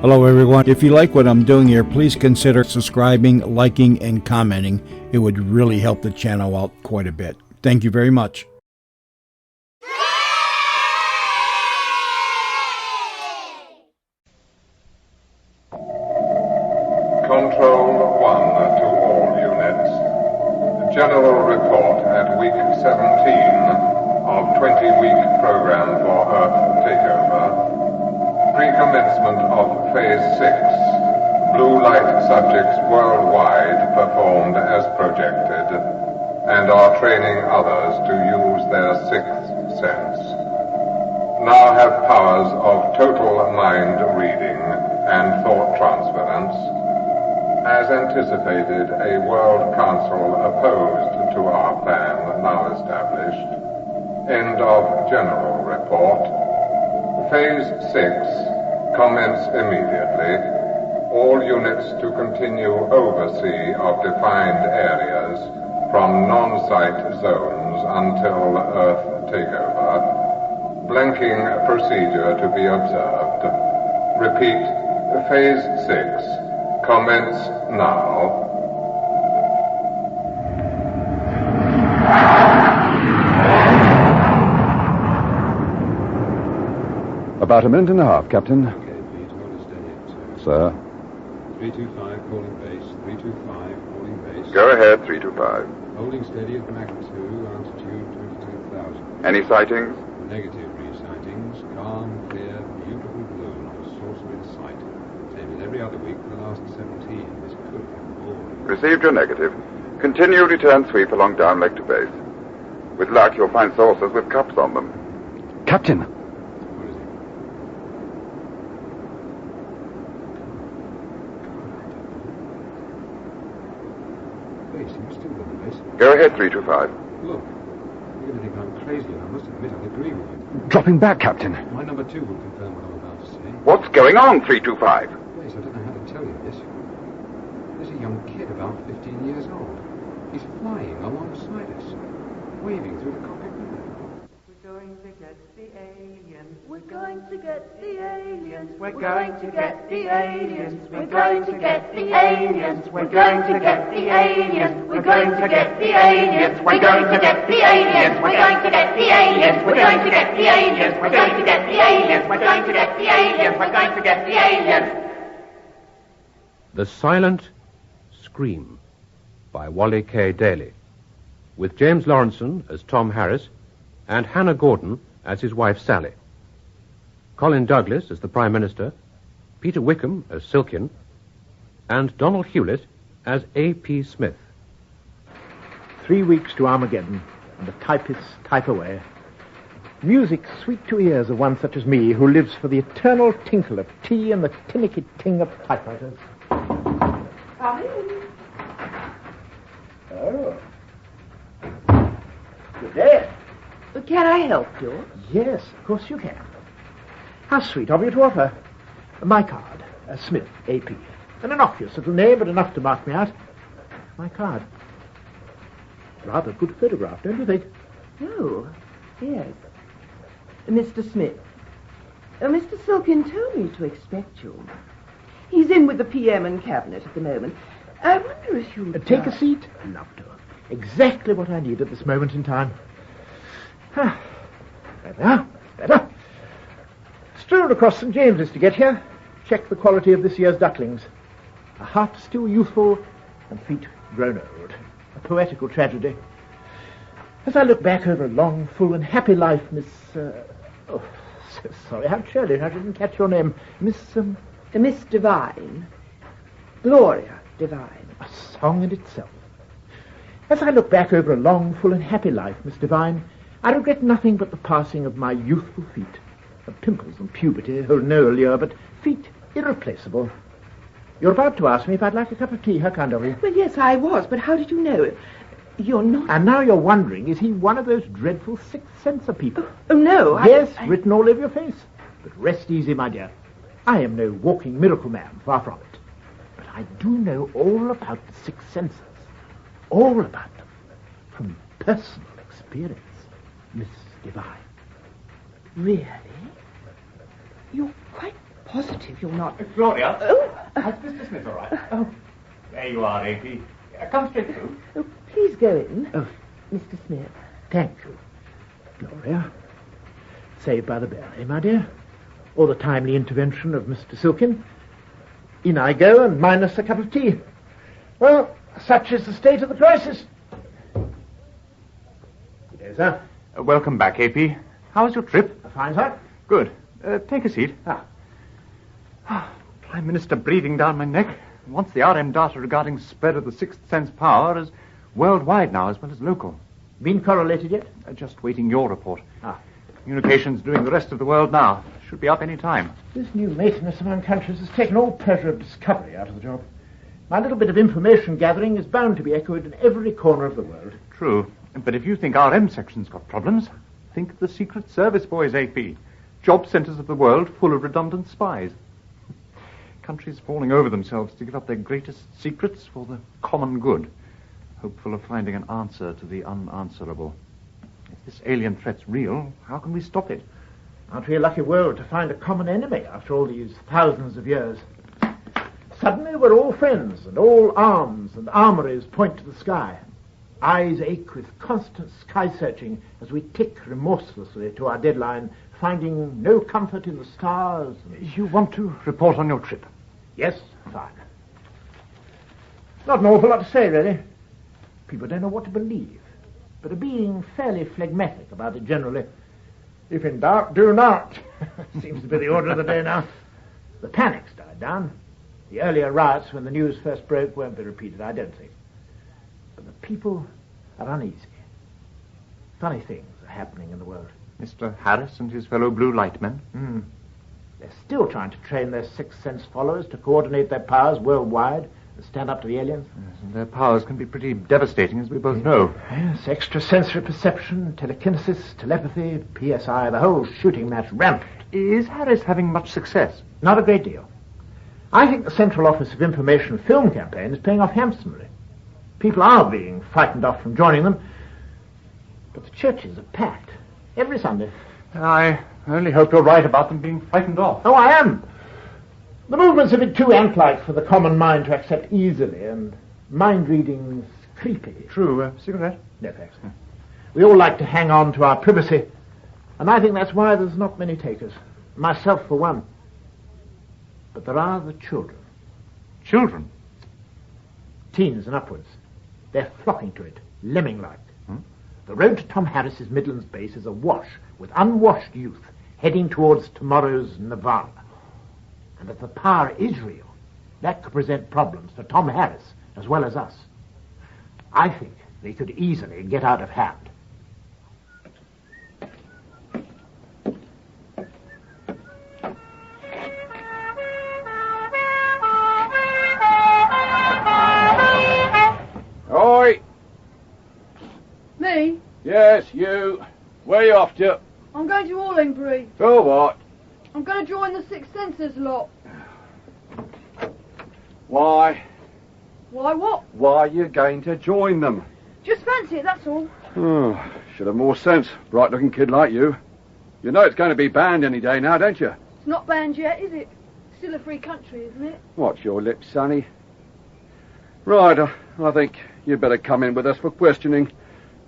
Hello everyone. If you like what I'm doing here, please consider subscribing, liking, and commenting. It would really help the channel out quite a bit. Thank you very much. Control 1 to all units. General report at week 17 of 20-week program for Earth takeover. Pre-commencement of Phase 6. Blue light subjects worldwide performed as projected and are training others to use their sixth sense. Now have powers of total mind reading and thought transference. As anticipated, a World Council opposed to our plan now established. End of General Report. Phase 6, commence immediately. All units to continue oversee of defined areas from non-site zones until Earth takeover. Blanking procedure to be observed. Repeat, Phase 6, commence now. About a minute and a half, Captain. Okay, please hold it steady, Sir. 325, calling base. 325, calling base. Go ahead, 325. Holding steady at Mach 2, altitude 22,000. Any sightings? Negative re-sightings. Calm, clear, beautiful blue, not a saucer in sight. Same as every other week for the last 17. This could get boring. Received your negative. Continue return sweep along down leg to base. With luck, you'll find saucers with cups on them. Captain! What is it? Base, are you still with the base? Go ahead, 325. Look, you're going to think I'm crazy, and I must admit I agree with you. Dropping back, Captain. My number 2 will confirm what I'm about to say. What's going on, 325? Base, I don't know how to tell you this. There's a young kid about 15 years old. He's flying alongside us, waving through the cockpit window. We're going to get the aliens. We're going to get the aliens. We're going to get the aliens. We're going to get the aliens. We're going to get the aliens. We're going to get the aliens. We're going to get the aliens. We're going to get the aliens. We're going to get the aliens. We're going to get the aliens. We're going to get the aliens. We're going to get the aliens. The Silent Scream by Wally K. Daly, with James Lawrenson as Tom Harris and Hannah Gordon as his wife Sally. Colin Douglas as the Prime Minister, Peter Wickham as Silkin, and Donald Hewlett as A.P. Smith. 3 weeks to Armageddon, and the typists type away. Music sweet to ears of one such as me, who lives for the eternal tinkle of tea and the tinnicky ting of typewriters. Come in. Oh. Good day. Can I help you? Yes, of course you can. How sweet of you to offer. My card, Smith, AP. An innocuous little name, but enough to mark me out. My card. Rather good photograph, don't you think? Oh, yes. Mr. Smith. Mr. Silkin told me to expect you. He's in with the PM and Cabinet at the moment. I wonder if you'd... Take a seat. Love to. Exactly what I need at this moment in time. There. Better. Strolled across St. James's to get here. Check the quality of this year's ducklings. A heart still youthful and feet grown old. A poetical tragedy. As I look back over a long, full and happy life, Miss... oh, so sorry, how churlish, I didn't catch your name. Miss Devine. Gloria Devine. A song in itself. As I look back over a long, full and happy life, Miss Devine, I regret nothing but the passing of my youthful feet. Pimples and puberty hold no allure, but feet irreplaceable. You're about to ask me if I'd like a cup of tea. How kind of you. Well, yes, I was, but how did you know? You're not... And now you're wondering, is he one of those dreadful sixth sensor people? Oh, no. Yes, written all over your face. But rest easy, my dear. I am no walking miracle man, far from it. But I do know all about the sixth senses. All about them. From personal experience, Miss Devine. Really? You're quite positive you're not... Gloria? Oh! Is Mr. Smith all right? Oh, there you are, AP. Come straight through. Oh, please go in, Mr. Smith. Thank you, Gloria. Saved by the bell, eh, my dear? Or the timely intervention of Mr. Silkin. In I go, and minus a cup of tea. Well, such is the state of the crisis. Good day, sir. Welcome back, AP. How was your trip? Fine, sir. Good. Take a seat. Prime Minister breathing down my neck. Once the RM data regarding spread of the sixth sense power is worldwide now as well as local. Been correlated yet? Just waiting your report. Communications doing the rest of the world now. Should be up any time. This new maintenance among countries has taken all pleasure of discovery out of the job. My little bit of information gathering is bound to be echoed in every corner of the world. True. But if you think RM section's got problems, think of the Secret Service boys, AP. Job centers of the world full of redundant spies. Countries falling over themselves to give up their greatest secrets for the common good, hopeful of finding an answer to the unanswerable. If this alien threat's real, how can we stop it? Aren't we a lucky world to find a common enemy after all these thousands of years? Suddenly we're all friends, and all arms and armories point to the sky. Eyes ache with constant sky-searching as we tick remorselessly to our deadline, finding no comfort in the stars. You want to report on your trip? Yes, fine. Not an awful lot to say, really. People don't know what to believe, but are being fairly phlegmatic about it generally. If in doubt, do not. Seems to be the order of the day now. The panic's died down. The earlier riots when the news first broke won't be repeated, I don't think. But the people are uneasy. Funny things are happening in the world. Mr. Harris and his fellow blue light men? They're still trying to train their sixth sense followers to coordinate their powers worldwide and stand up to the aliens. Yes, and their powers can be pretty devastating, as we both know. Yes, extrasensory perception, telekinesis, telepathy, PSI, the whole shooting match rampant. Is Harris having much success? Not a great deal. I think the Central Office of Information Film campaign is paying off handsomely. People are being frightened off from joining them, but the churches are packed every Sunday. I only hope you're right about them being frightened off. Oh, I am. The movement's a bit too ant-like for the common mind to accept easily, and mind reading's creepy. True. Cigarette? No, thanks. We all like to hang on to our privacy, and I think that's why there's not many takers. Myself, for one. But there are the children. Children? Teens and upwards. They're flocking to it, lemming-like. The road to Tom Harris's Midlands base is awash with unwashed youth heading towards tomorrow's nirvana. And if the power is real, that could present problems for Tom Harris as well as us. I think they could easily get out of hand. Oi! Me? Yes, you. Where you off to? I'm going to Allingbury. For what? I'm going to join the Sixth Senses lot. Why? Why what? Why are you going to join them? Just fancy it, that's all. Oh, should have more sense. Bright-looking kid like you. You know it's going to be banned any day now, don't you? It's not banned yet, is it? Still a free country, isn't it? Watch your lips, Sonny. Right, I think you'd better come in with us for questioning.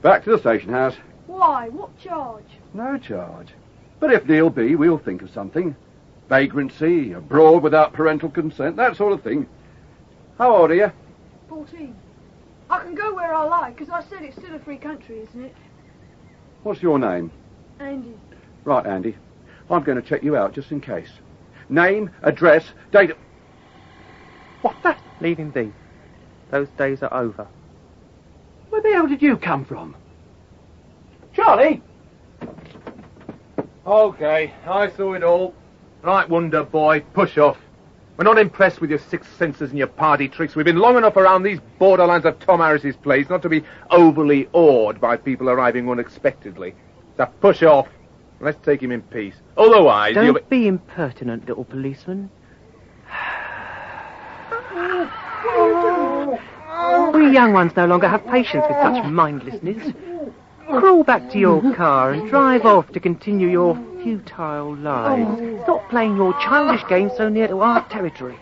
Back to the station house. Why? What charge? No charge. But if Neil be, we'll think of something. Vagrancy, abroad without parental consent, that sort of thing. How old are you? 14. I can go where I like, because I said it's still a free country, isn't it? What's your name? Andy. Right, Andy. I'm going to check you out just in case. Name, address, date... What the? Leave him be. Those days are over. Where the hell did you come from? Charlie! Okay, I saw it all. Right, Wonder Boy, push off. We're not impressed with your sixth senses and your party tricks. We've been long enough around these borderlands of Tom Harris's place not to be overly awed by people arriving unexpectedly. So push off. Let's take him in peace. Otherwise, Don't be impertinent, little policeman. We young ones no longer have patience with such mindlessness. Crawl back to your car and drive off to continue your futile lies. Stop playing your childish games so near to our territory.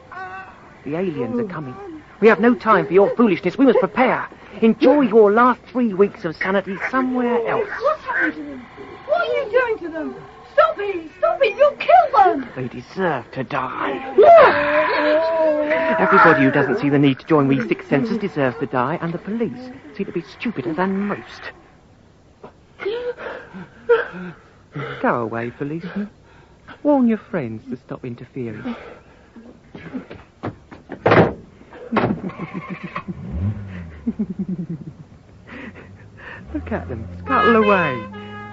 The aliens are coming. We have no time for your foolishness. We must prepare. Enjoy your last 3 weeks of sanity somewhere else. What's happened to them? What are you doing to them? Stop it! Stop it! You'll kill them! They deserve to die. Everybody who doesn't see the need to join we sixth senses deserves to die, and the police seem to be stupider than most. Go away, policeman. Warn your friends to stop interfering. Look at them, scuttle away.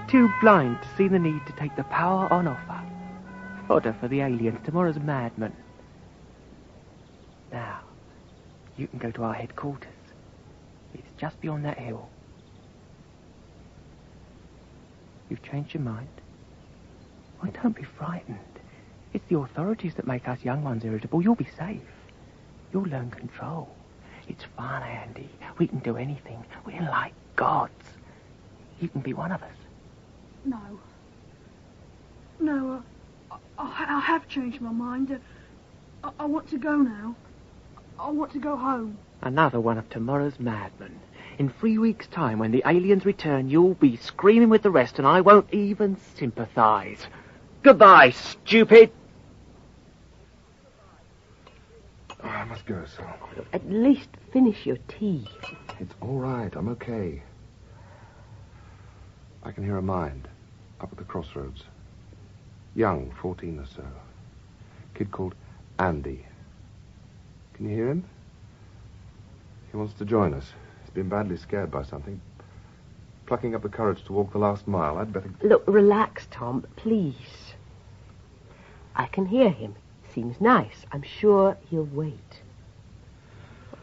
Too blind to see the need to take the power on offer. Fodder for the aliens, tomorrow's madman. Now, you can go to our headquarters. It's just beyond that hill. You've changed your mind? Why, don't be frightened. It's the authorities that make us young ones irritable. You'll be safe. You'll learn control. It's fun, Andy. We can do anything. We're like gods. You can be one of us. No. No, I have changed my mind. I want to go now. I want to go home. Another one of tomorrow's madmen. In 3 weeks' time, when the aliens return, you'll be screaming with the rest, and I won't even sympathise. Goodbye, stupid! Oh, I must go, Sal. At least finish your tea. It's all right. I'm okay. I can hear a mind up at the crossroads. Young, 14 or so. Kid called Andy. Can you hear him? He wants to join us. He's been badly scared by something. Plucking up the courage to walk the last mile. I'd better... Look, relax, Tom, please. I can hear him. Seems nice. I'm sure he'll wait.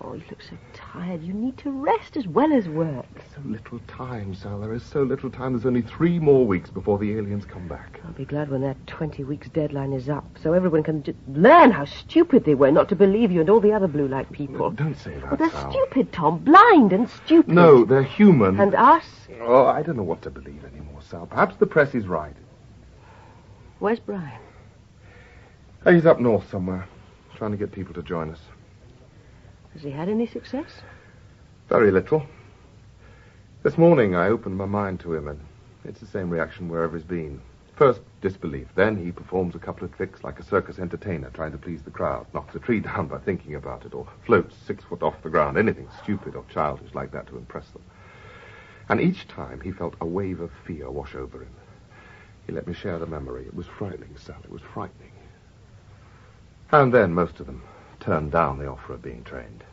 Oh, you look so tired. You need to rest as well as work. So little time, Sal. There is so little time. There's only 3 more weeks before the aliens come back. I'll be glad when that 20 weeks deadline is up, so everyone can learn how stupid they were not to believe you and all the other blue light people. No, don't say that, Well, they're Sal. stupid, Tom. Blind and stupid. No, they're human. And us? Oh, I don't know what to believe anymore, Sal. Perhaps the press is right. Where's Brian? He's up north somewhere, trying to get people to join us. Has he had any success? Very little. This morning I opened my mind to him, and it's the same reaction wherever he's been. First, disbelief. Then he performs a couple of tricks like a circus entertainer trying to please the crowd. Knocks a tree down by thinking about it, or floats 6 foot off the ground. Anything stupid or childish like that to impress them. And each time he felt a wave of fear wash over him. He let me share the memory. It was frightening, Sal. It was frightening. And then most of them turned down the offer of being trained.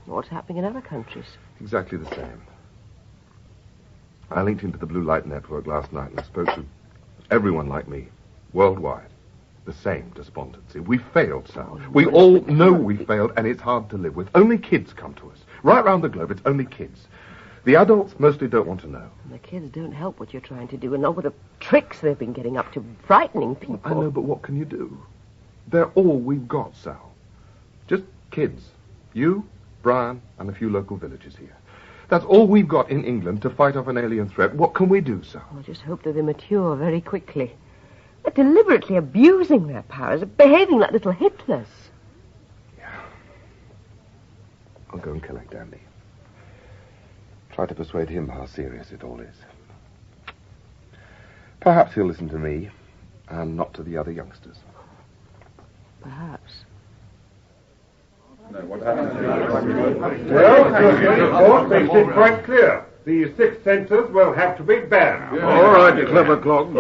What's happening in other countries? Exactly the same. I linked into the Blue Light Network last night and spoke to everyone like me, worldwide. The same despondency. We failed, Sal. We all know we failed, and it's hard to live with. Only kids come to us. Right round the globe, it's only kids. The adults mostly don't want to know. And the kids don't help what you're trying to do, and not with the tricks they've been getting up to, frightening people. I know, but what can you do? They're all we've got, Sal. Just kids. You, Brian, and a few local villages here. That's all we've got in England to fight off an alien threat. What can we do, Sal? I just hope that they mature very quickly. They're deliberately abusing their powers, behaving like little Hitlers. Yeah. I'll go and collect Andy. Try to persuade him how serious it all is. Perhaps he'll listen to me, and not to the other youngsters. Perhaps. Well, the report makes it quite clear. The sixth sensors will have to be banned. All right, you clever clog.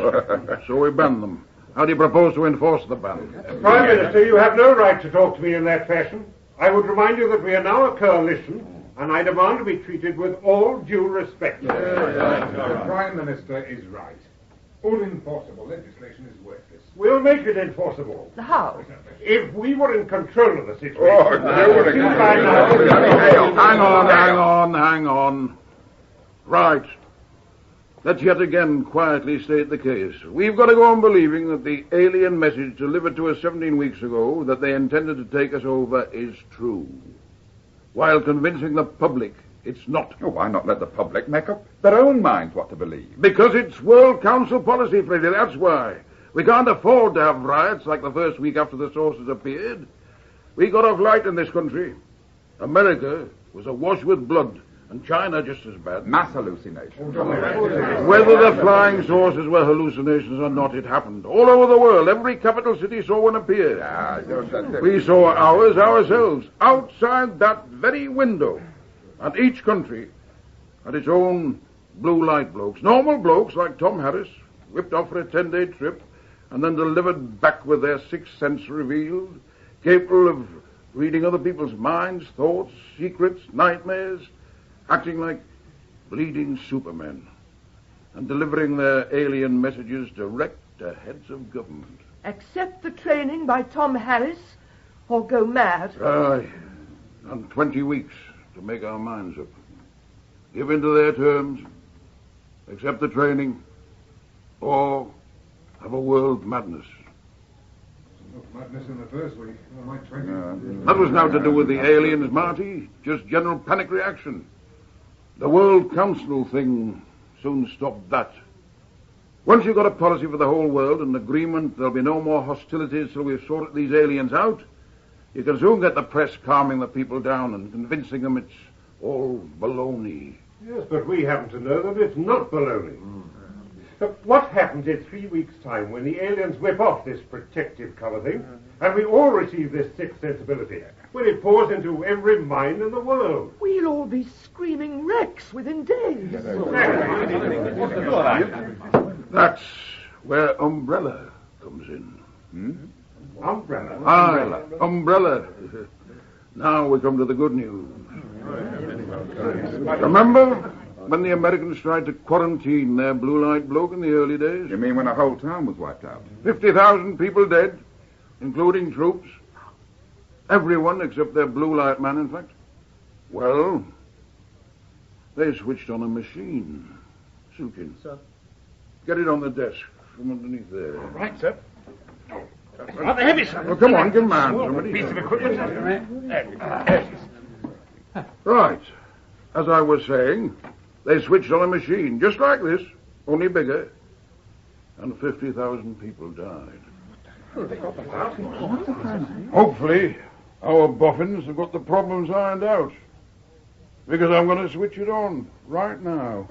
So we ban them. How do you propose to enforce the ban? Prime Minister, you have no right to talk to me in that fashion. I would remind you that we are now a coalition, and I demand to be treated with all due respect. The Prime Minister is right. All enforceable legislation is worthless. We'll make it enforceable. How? If we were in control of the situation. Hang on. Right. Let's yet again quietly state the case. We've got to go on believing that the alien message delivered to us 17 weeks ago that they intended to take us over is true. While convincing the public it's not. Oh, why not let the public make up their own minds what to believe? Because it's World Council policy, Freddy, that's why. We can't afford to have riots like the first week after the sources appeared. We got off light in this country. America was awash with blood, and China just as bad. Mass hallucination. Whether the flying saucers were hallucinations or not, it happened. All over the world, every capital city saw one appear. We saw ours ourselves, outside that very window. And each country had its own blue light blokes. Normal blokes like Tom Harris, whipped off for a 10-day trip, and then delivered back with their sixth sense revealed, capable of reading other people's minds, thoughts, secrets, nightmares, acting like bleeding supermen, and delivering their alien messages direct to heads of government. Accept the training by Tom Harris, or go mad. Aye, and 20 weeks to make our minds up. Give in to their terms, accept the training, or have a world madness. Madness in the first week. Oh, my 20. That was now to do with the aliens, Marty. Just general panic reaction. The World Council thing soon stopped that. Once you've got a policy for the whole world and agreement there'll be no more hostilities till we've sorted these aliens out, you can soon get the press calming the people down and convincing them it's all baloney. Yes, but we happen to know that it's not baloney. So what happens in 3 weeks' time when the aliens whip off this protective cover thing and we all receive this sixth sensibility? When it pours into every mind in the world? We'll all be screaming wrecks within days. That's where umbrella comes in. Umbrella? Aye, umbrella. Now we come to the good news. Remember when the Americans tried to quarantine their blue light bloke in the early days? You mean when a whole town was wiped out? 50,000 people dead, including troops. Everyone except their blue light man, in fact. Well, they switched on a machine. Sukin. Sir. Get it on the desk from underneath there. Right, sir. Rather heavy, sir. Well, come on, give him a hand, somebody. Piece of equipment. Right. As I was saying, they switched on a machine, just like this, only bigger, and 50,000 people died. Hopefully, our boffins have got the problems ironed out. Because I'm going to switch it on right now.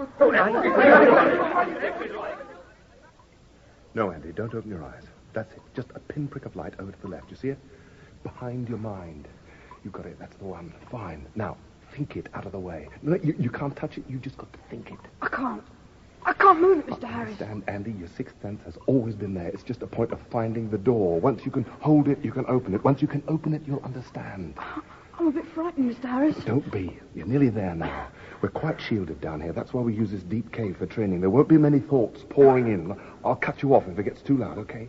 No, Andy, don't open your eyes. That's it. Just a pinprick of light over to the left. You see it? Behind your mind. You got it. That's the one. Fine. Now, think it out of the way. No, you can't touch it. You just got to think it. I can't move it, Mr. Harris. Understand, Andy, your sixth sense has always been there. It's just a point of finding the door. Once you can hold it, you can open it. Once you can open it, you'll understand. I'm a bit frightened, Mr. Harris. Don't be. You're nearly there now. We're quite shielded down here. That's why we use this deep cave for training. There won't be many thoughts pouring in. I'll cut you off if it gets too loud, okay?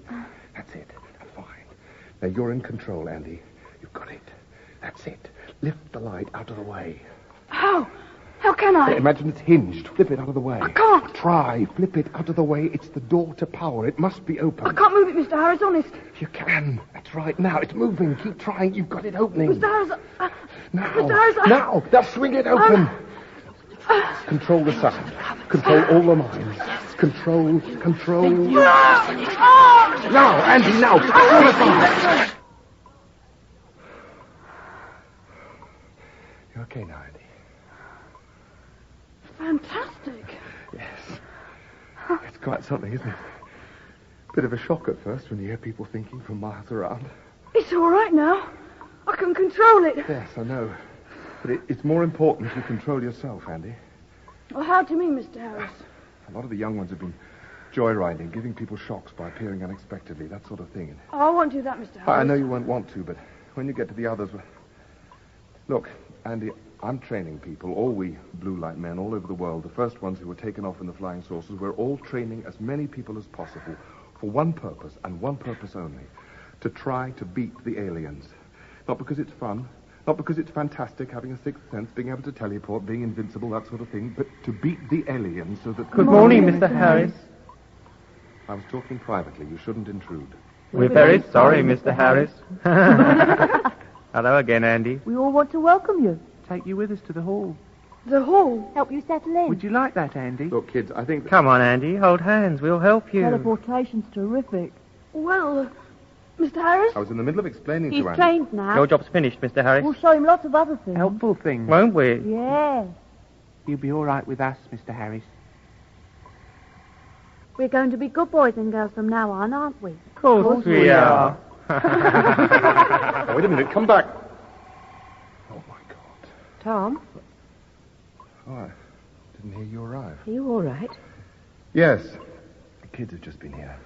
That's it. Fine. Now, you're in control, Andy. You've got it. That's it. Lift the light out of the way. How? How can I? Imagine it's hinged. Flip it out of the way. I can't. Try. Flip it out of the way. It's the door to power. It must be open. I can't move it, Mr. Harris, honest. You can. That's right. Now, it's moving. Keep trying. You've got it opening. Mr. Harris, Now. Mr. Harris, Now. Now, swing it open. Control the sound. Control all the minds. Control. Now, Andy, now. Control the sound. You're okay now, Andy. Fantastic. Yes. It's quite something, isn't it? Bit of a shock at first when you hear people thinking from miles around. It's all right now. I can control it. Yes, I know. But it's more important you control yourself, Andy. Well, how do you mean, Mr. Harris? A lot of the young ones have been joyriding, giving people shocks by appearing unexpectedly, that sort of thing. Oh, I won't do that, Mr. Harris. I know you won't want to, but when you get to the others... Look, Andy, I'm training people, all we blue light men all over the world, the first ones who were taken off in the flying saucers. We're all training as many people as possible for one purpose, and one purpose only. To try to beat the aliens. Not because it's fun, not because it's fantastic having a sixth sense, being able to teleport, being invincible, that sort of thing, but to beat the aliens so that... Good morning, Mr. Harris. I was talking privately. You shouldn't intrude. We're very sorry, Mr. Harris. Hello again, Andy. We all want to welcome you. Take you with us to the hall. The hall? Help you settle in. Would you like that, Andy? Look, kids, I think... Come on, Andy. Hold hands. We'll help you. Teleportation's terrific. Well, Mr. Harris? I was in the middle of explaining He's to Andy. trained now. Your job's finished, Mr. Harris. We'll show him lots of other things. Helpful things. Won't we? Yeah. You'll be all right with us, Mr. Harris. We're going to be good boys and girls from now on, aren't we? Of course we are. Oh, wait a minute, come back. Oh, my God. Tom, Oh, I didn't hear you arrive. are you all right? Yes. The kids have just been here.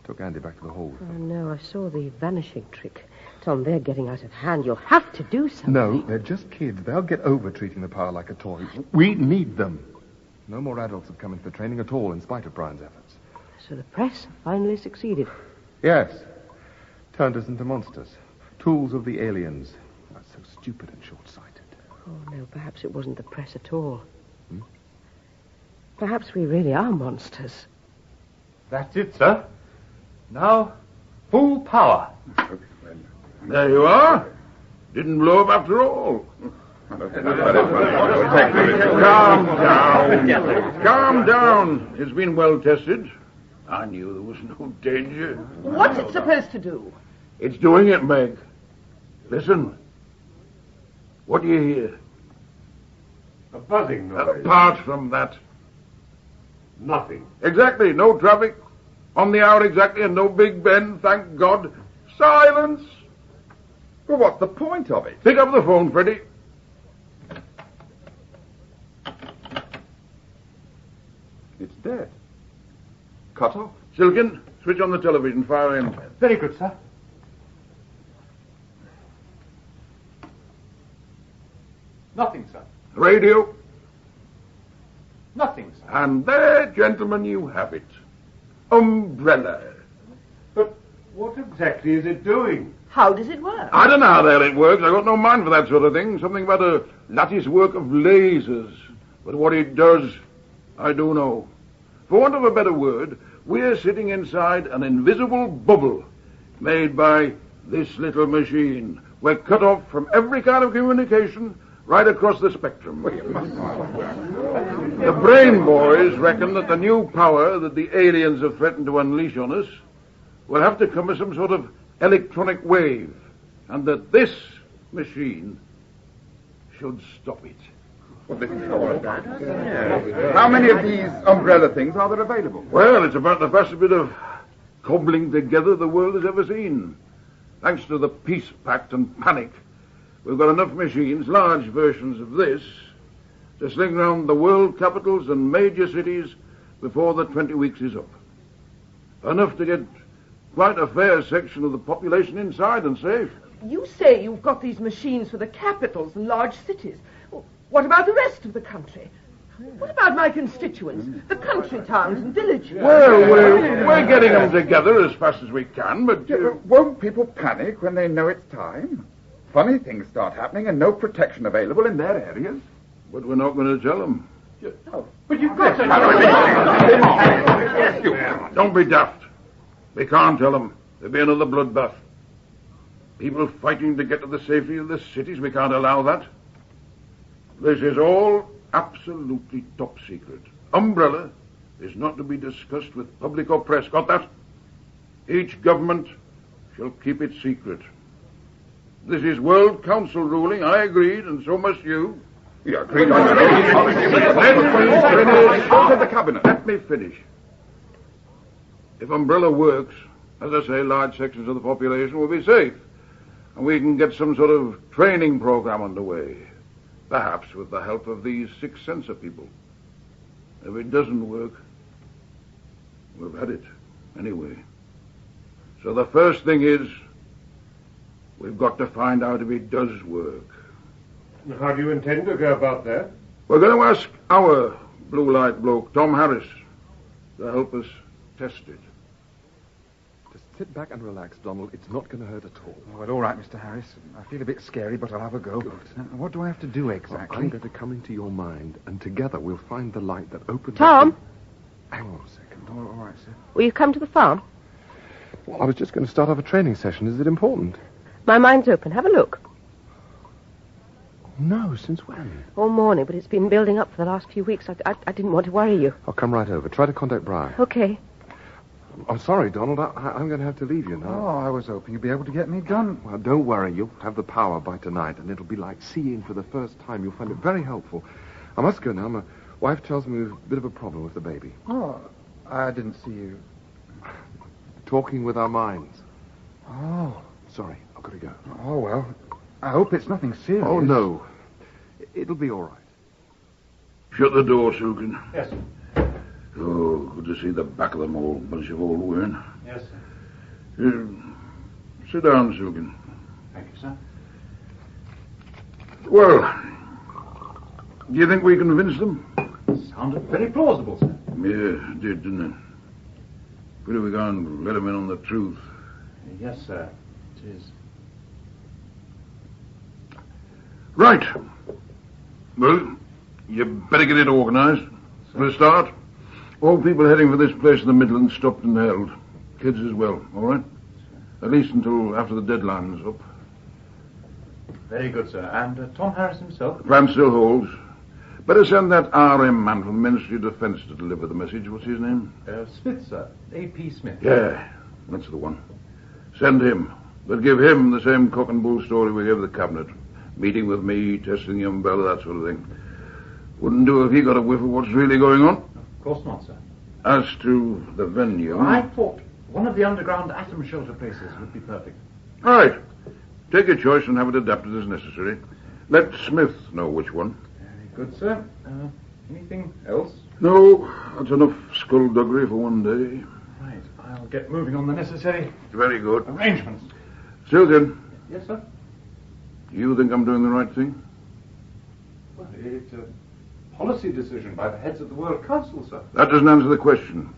Took Andy back to the hall. Oh, no, I saw the vanishing trick. Tom, they're getting out of hand. You'll have to do something. No, they're just kids. They'll get over treating the power like a toy. We need them. No more adults have come in for training at all, in spite of Brian's efforts. So the press finally succeeded. Yes. Turned us into monsters. Tools of the aliens. That's so stupid and short-sighted. Oh, no, perhaps it wasn't the press at all. Perhaps we really are monsters. That's it, sir. Now, full power. There you are. Didn't blow up after all. Calm down. Calm down. It's been well tested. I knew there was no danger. What's it supposed to do? It's doing it, Meg. Listen. What do you hear? A buzzing noise. Apart from that. Nothing. Exactly. No traffic. On the hour exactly, and no Big Ben, thank God. Silence. Well, what's the point of it? Pick up the phone, Freddie. It's dead. Cut off. Silken, switch on the television. Fire in. Very good, sir. Nothing, sir. Radio. Nothing, sir. And there, gentlemen, you have it. Umbrella. But what exactly is it doing? How does it work? I don't know how the hell it works. I got no mind for that sort of thing. Something about a lattice work of lasers. But what it does, I do know. For want of a better word, we're sitting inside an invisible bubble made by this little machine. We're cut off from every kind of communication right across the spectrum. The brain boys reckon that the new power that the aliens have threatened to unleash on us will have to come as some sort of electronic wave, and that this machine should stop it. How many of these umbrella things are there available? Well, it's about the fastest bit of cobbling together the world has ever seen. Thanks to the peace pact and panic, we've got enough machines, large versions of this, to sling round the world capitals and major cities before the 20 weeks is up. Enough to get quite a fair section of the population inside and safe. You say you've got these machines for the capitals and large cities. What about the rest of the country? What about my constituents, the country towns and villages? Well, we're getting them together as fast as we can, but... Won't people panic when they know it's time? Funny things start happening and no protection available in their areas. But we're not going to tell them. But you've got to... Don't be daft. We can't tell them. There'll be another bloodbath. People fighting to get to the safety of the cities, we can't allow that. This is all absolutely top secret. Umbrella is not to be discussed with public or press. Got that? Each government shall keep it secret. This is World Council ruling. I agreed, and so must you. You agreed on it. Let me finish. If Umbrella works, as I say, large sections of the population will be safe, and we can get some sort of training program underway, perhaps with the help of these sixth sensor people. If it doesn't work, we've had it anyway. So the first thing is, we've got to find out if it does work. How do you intend to go about that? We're going to ask our blue light bloke, Tom Harris, to help us test it. Just sit back and relax, Donald. It's not going to hurt at all. Well, all right, Mr. Harris. I feel a bit scary, but I'll have a go. Now, what do I have to do exactly? I'm going to come into your mind, and together we'll find the light that opens Tom? up... Hang on a second. All right, sir. Will you come to the farm? Well, I was just going to start off a training session. Is it important? My mind's open. Have a look. No, since when? All morning, but it's been building up for the last few weeks. I didn't want to worry you. I'll come right over. Try to contact Brian. Okay. I'm sorry, Donald. I'm going to have to leave you now. Oh, I was hoping you'd be able to get me done. Well, don't worry. You'll have the power by tonight, and it'll be like seeing for the first time. You'll find it very helpful. I must go now. My wife tells me we've a bit of a problem with the baby. Oh, I didn't see you. Talking with our minds. Oh. Sorry, I've got to go. Oh, well, I hope it's nothing serious. Oh, no. It'll be all right. Shut the door, Silken. Yes, sir. Oh, good to see the back of them all, bunch of old women. Yes, sir. Sit down, Silken. Thank you, sir. Well, do you think we convinced them? Sounded very plausible, sir. Yeah, it did, didn't it? But we go and let them in on the truth. Yes, sir. It is. Right. Well, you better get it organised. For a start, all people heading for this place in the Midlands stopped and held. Kids as well, all right? At least until after the deadline's up. Very good, sir. And Tom Harris himself? The plan still holds. Better send that RM man from the Ministry of Defence to deliver the message. What's his name? Smith, sir. A.P. Smith. Yeah, that's the one. Send him. But give him the same cock and bull story we gave the Cabinet. Meeting with me, testing the umbrella, that sort of thing. Wouldn't do if he got a whiff of what's really going on. Of course not, sir. As to the venue... I thought one of the underground atom shelter places would be perfect. All right. Take your choice and have it adapted as necessary. Let Smith know which one. Very good, sir. Anything else? No, that's enough skullduggery for one day. Right. I'll get moving on the necessary Very good. arrangements. Silken, Yes, sir. you think I'm doing the right thing? Well, it's a policy decision by the heads of the World Council, sir. That doesn't answer the question.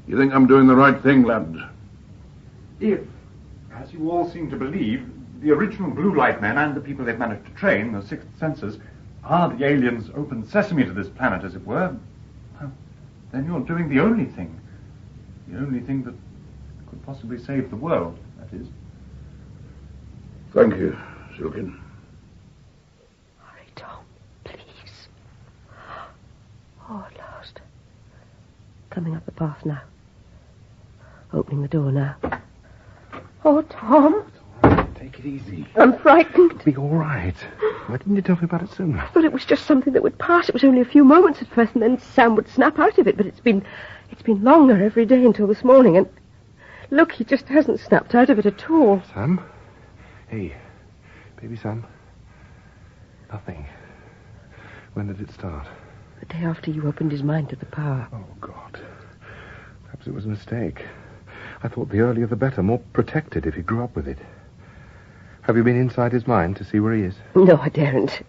You think I'm doing the right thing, lad? If, as you all seem to believe, the original blue light men and the people they've managed to train, the sixth senses, are the aliens' open sesame to this planet, as it were, well, then you're doing the only thing. The only thing that could possibly save the world, that is. Thank you, Silken. Hurry, Tom, please. Oh, at last. Coming up the path now. Opening the door now. Oh, Tom. Take it easy. I'm frightened. Be all right. Why didn't you tell me about it sooner? I thought it was just something that would pass. It was only a few moments at first, and then Sam would snap out of it. But it's been longer every day until this morning, and look, he just hasn't snapped out of it at all. Sam? Hey, baby Sam. Nothing. When did it start? The day after you opened his mind to the power. Oh, God. Perhaps it was a mistake. I thought the earlier the better, more protected if he grew up with it. Have you been inside his mind to see where he is? No, I daren't.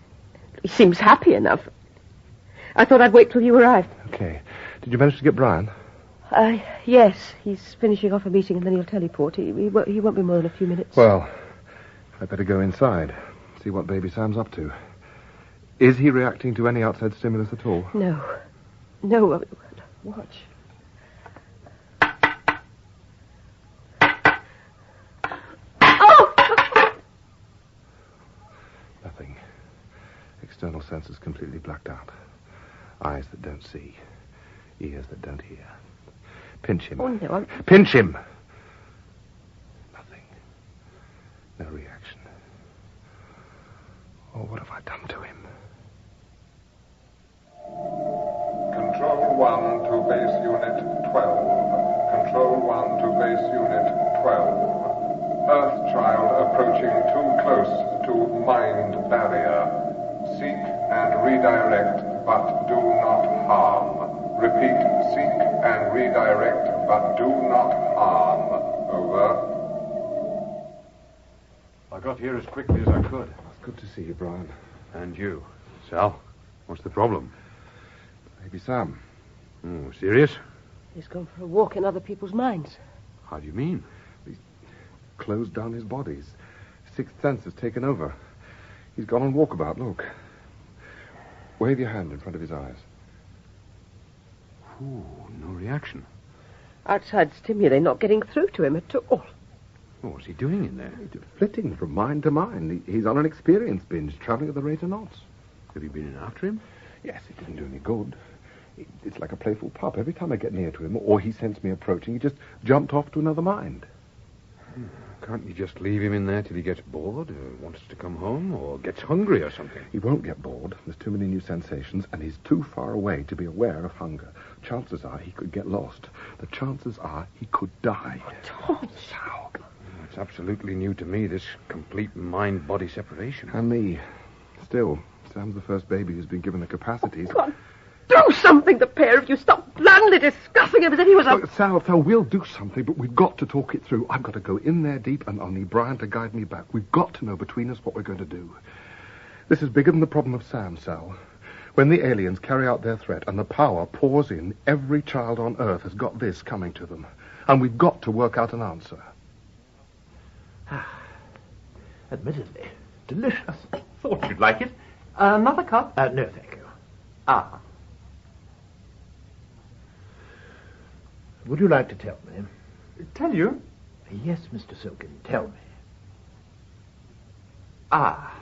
He seems happy enough. I thought I'd wait till you arrived. Okay. Did you manage to get Brian? Yes. He's finishing off a meeting and then he'll teleport. He won't be more than a few minutes. Well, I'd better go inside, see what baby Sam's up to. Is he reacting to any outside stimulus at all? No. Watch. Nothing. External senses completely blacked out. Eyes that don't see. Ears that don't hear. Pinch him. Oh, no, Pinch him! Nothing. No reaction. Oh, what have I done to him? Control 1 to base unit 12. Control 1 to base unit 12. Earth child approaching too close to mind barrier. Seek and redirect, but do not harm. Repeat, seek and redirect, but do not harm. Over. I got here as quickly as I could. Good to see you, Brian. And you. Sal, what's the problem? Baby Sam. Oh, serious? He's gone for a walk in other people's minds. How do you mean? He's closed down his body. His sixth sense has taken over. He's gone on walkabout, look. Wave your hand in front of his eyes. Ooh, no reaction. Outside stimuli not getting through to him at all. What's he doing in there? He's flitting from mind to mind. He's on an experience binge, traveling at the rate of knots. Have you been in after him? Yes, it didn't do any good. It's like a playful pup. Every time I get near to him, or he senses me approaching, he just jumped off to another mind. Can't you just leave him in there till he gets bored, or wants to come home, or gets hungry or something? He won't get bored. There's too many new sensations, and he's too far away to be aware of hunger. Chances are he could get lost. The chances are he could die. Tom! It's absolutely new to me, this complete mind-body separation. And me. Still, Sam's the first baby who's been given the capacities. Come on, do something, the pair of you. Stop blandly discussing him as if he was a... Look, Sal, we'll do something, but we've got to talk it through. I've got to go in there deep, and I'll need Brian to guide me back. We've got to know between us what we're going to do. This is bigger than the problem of Sam, Sal. When the aliens carry out their threat and the power pours in, every child on Earth has got this coming to them. And we've got to work out an answer. Admittedly, delicious. Thought you'd like it. Another cup? No, thank you. Ah. Would you like to tell me? Tell you? Yes, Mr. Silkin, tell me. Ah.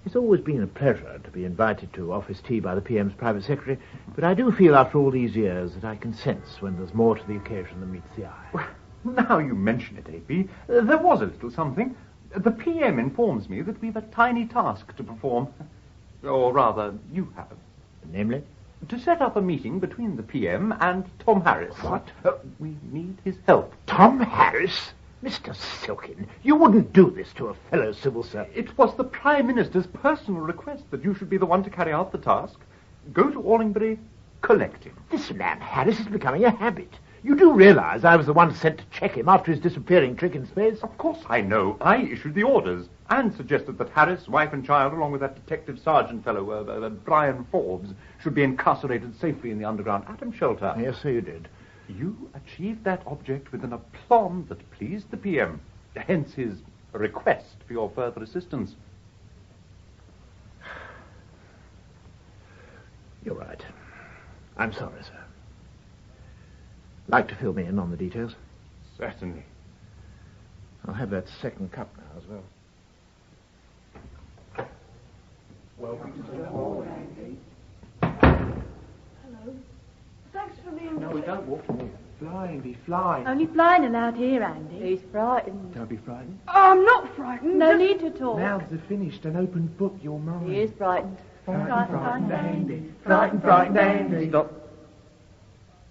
It's always been a pleasure to be invited to office tea by the PM's private secretary, but I do feel after all these years that I can sense when there's more to the occasion than meets the eye. Well, now you mention it, AP, there was a little something. The PM informs me that we've a tiny task to perform. Or rather, you have. Namely? To set up a meeting between the PM and Tom Harris. What? We need his help. Tom Harris? Mr. Silkin, you wouldn't do this to a fellow civil servant. It was the Prime Minister's personal request that you should be the one to carry out the task. Go to Allingbury, collect him. This man Harris is becoming a habit. You do realize I was the one sent to check him after his disappearing trick in space? Of course I know. I issued the orders and suggested that Harris, wife and child, along with that detective sergeant fellow, Brian Forbes, should be incarcerated safely in the underground atom shelter. Yes, sir, you did. You achieved that object with an aplomb that pleased the PM, hence his request for your further assistance. You're right. I'm sorry, sir. Like to fill me in on the details? Certainly. I'll have that second cup now as well. Welcome to the hall, Andy. Hello. Thanks for being... No, we don't walk in here. Fly, Andy, fly. Only flying allowed here, Andy. He's frightened. Don't be frightened. I'm not frightened. No need to talk. Mouths are finished. An open book, your mind. He is frightened. Frightened Andy. Frightened Andy. Stop.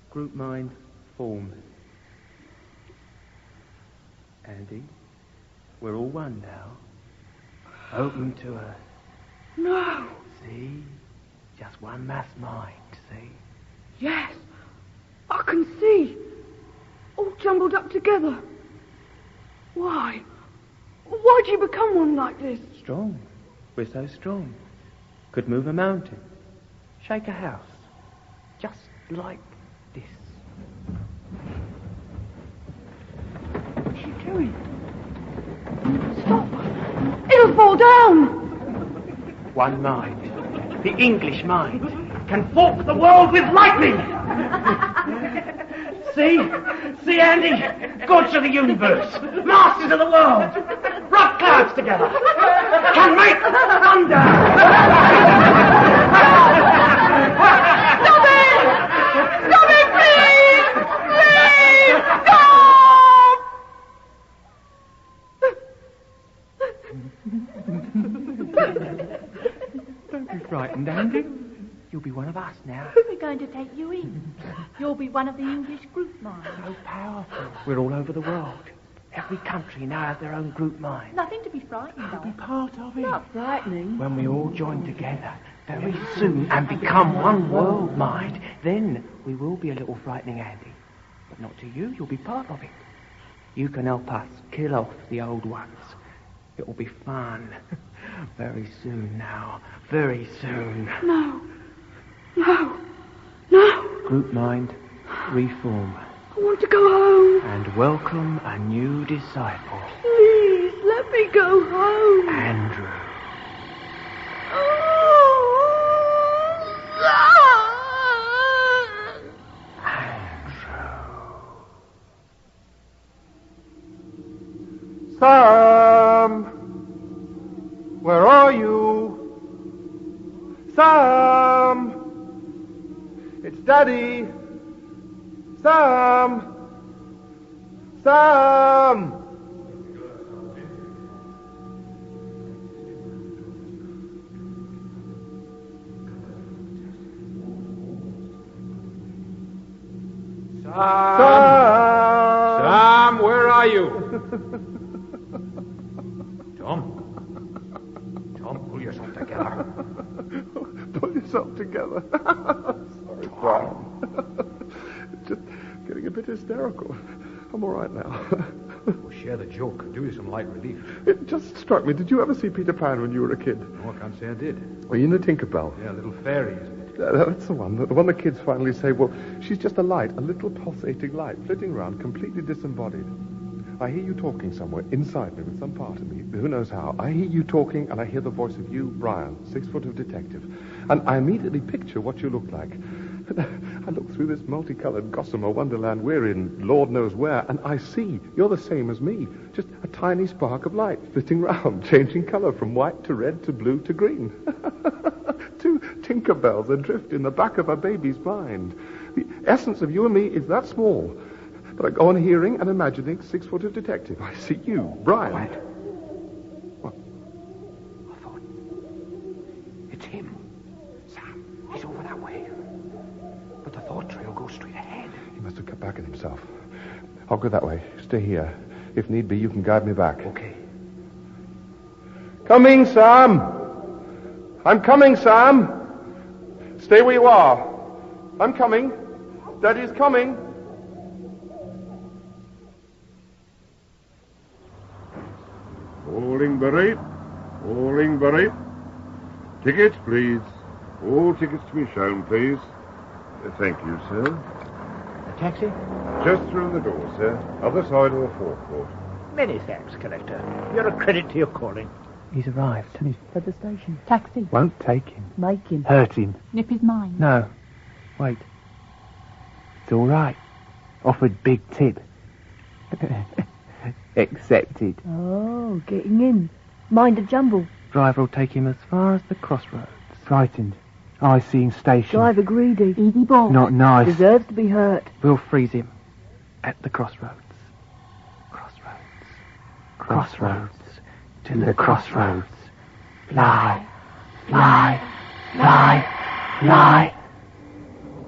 Group mind formed. Andy, we're all one now. Open to us. No. See? Just one mass mind, see? Yes. I can see. All jumbled up together. Why? Why'd you become one like this? Strong. We're so strong. Could move a mountain. Shake a house. Just like this. What's she doing? Stop. It'll fall down. One mind. The English mind. Can fork the world with lightning. See, Andy? Gods of the universe. Masters of the world. Rock clouds together. Can make thunder. Stop it! Stop it, please! Please! Stop! Don't be frightened, Andy. You'll be one of us now. We're going to take you in. You'll be one of the English group minds. So powerful. We're all over the world. Every country now has their own group mind. Nothing to be frightened of. Be part of it. Not frightening. When we all join together very soon and become one world mind, then we will be a little frightening, Andy. But not to you. You'll be part of it. You can help us kill off the old ones. It will be fun. Very soon now. Very soon. No. No. No. Group mind, reform. I want to go home. And welcome a new disciple. Please, let me go home. Andrew. Sam! Where are you? Sam! Daddy! Sam! Sam! Sam, where are you? Tom, pull yourself together. Pull yourself together. Sorry, Brian. Just getting a bit hysterical. I'm all right now. We'll share the joke and do you some light relief. It just struck me. Did you ever see Peter Pan when you were a kid? No, I can't say I did. Were you in the Tinkerbell? Yeah, little fairy, isn't it? That's the one. The one the kids finally say, well, she's just a light, a little pulsating light, flitting around, completely disembodied. I hear you talking somewhere inside me with some part of me, who knows how. I hear you talking, and I hear the voice of you, Brian, 6 foot of detective. And I immediately picture what you look like. I look through this multicolored gossamer wonderland we're in, Lord knows where, and I see you're the same as me. Just a tiny spark of light flitting round, changing color from white to red to blue to green. 2 Tinkerbells adrift in the back of a baby's mind. The essence of you and me is that small. But I go on hearing and imagining 6 foot of detective. I see you, Brian. Quiet. What? I thought... It's him. Sam, he's over that way. But the thought trail goes straight ahead. He must have cut back on himself. I'll go that way. Stay here. If need be, you can guide me back. Okay. Coming, Sam! I'm coming, Sam! Stay where you are. I'm coming. Daddy's coming. Allingbury. Tickets, please. All tickets to be shown, please. Thank you, sir. A taxi? Just through the door, sir. Other side of the forecourt. Many thanks, Collector. You're a credit to your calling. He's arrived. He's at the station. Taxi. Won't take him. Make him. Hurt him. Nip his mind. No. Wait. It's all right. Offered big tip. Accepted. Oh, getting in. Mind a jumble. Driver will take him as far as the crossroads. Frightened. I seeing station. Driver greedy. Easy boy. Not nice. Deserves to be hurt. We'll freeze him. At the crossroads. Crossroads. To the crossroads. Fly.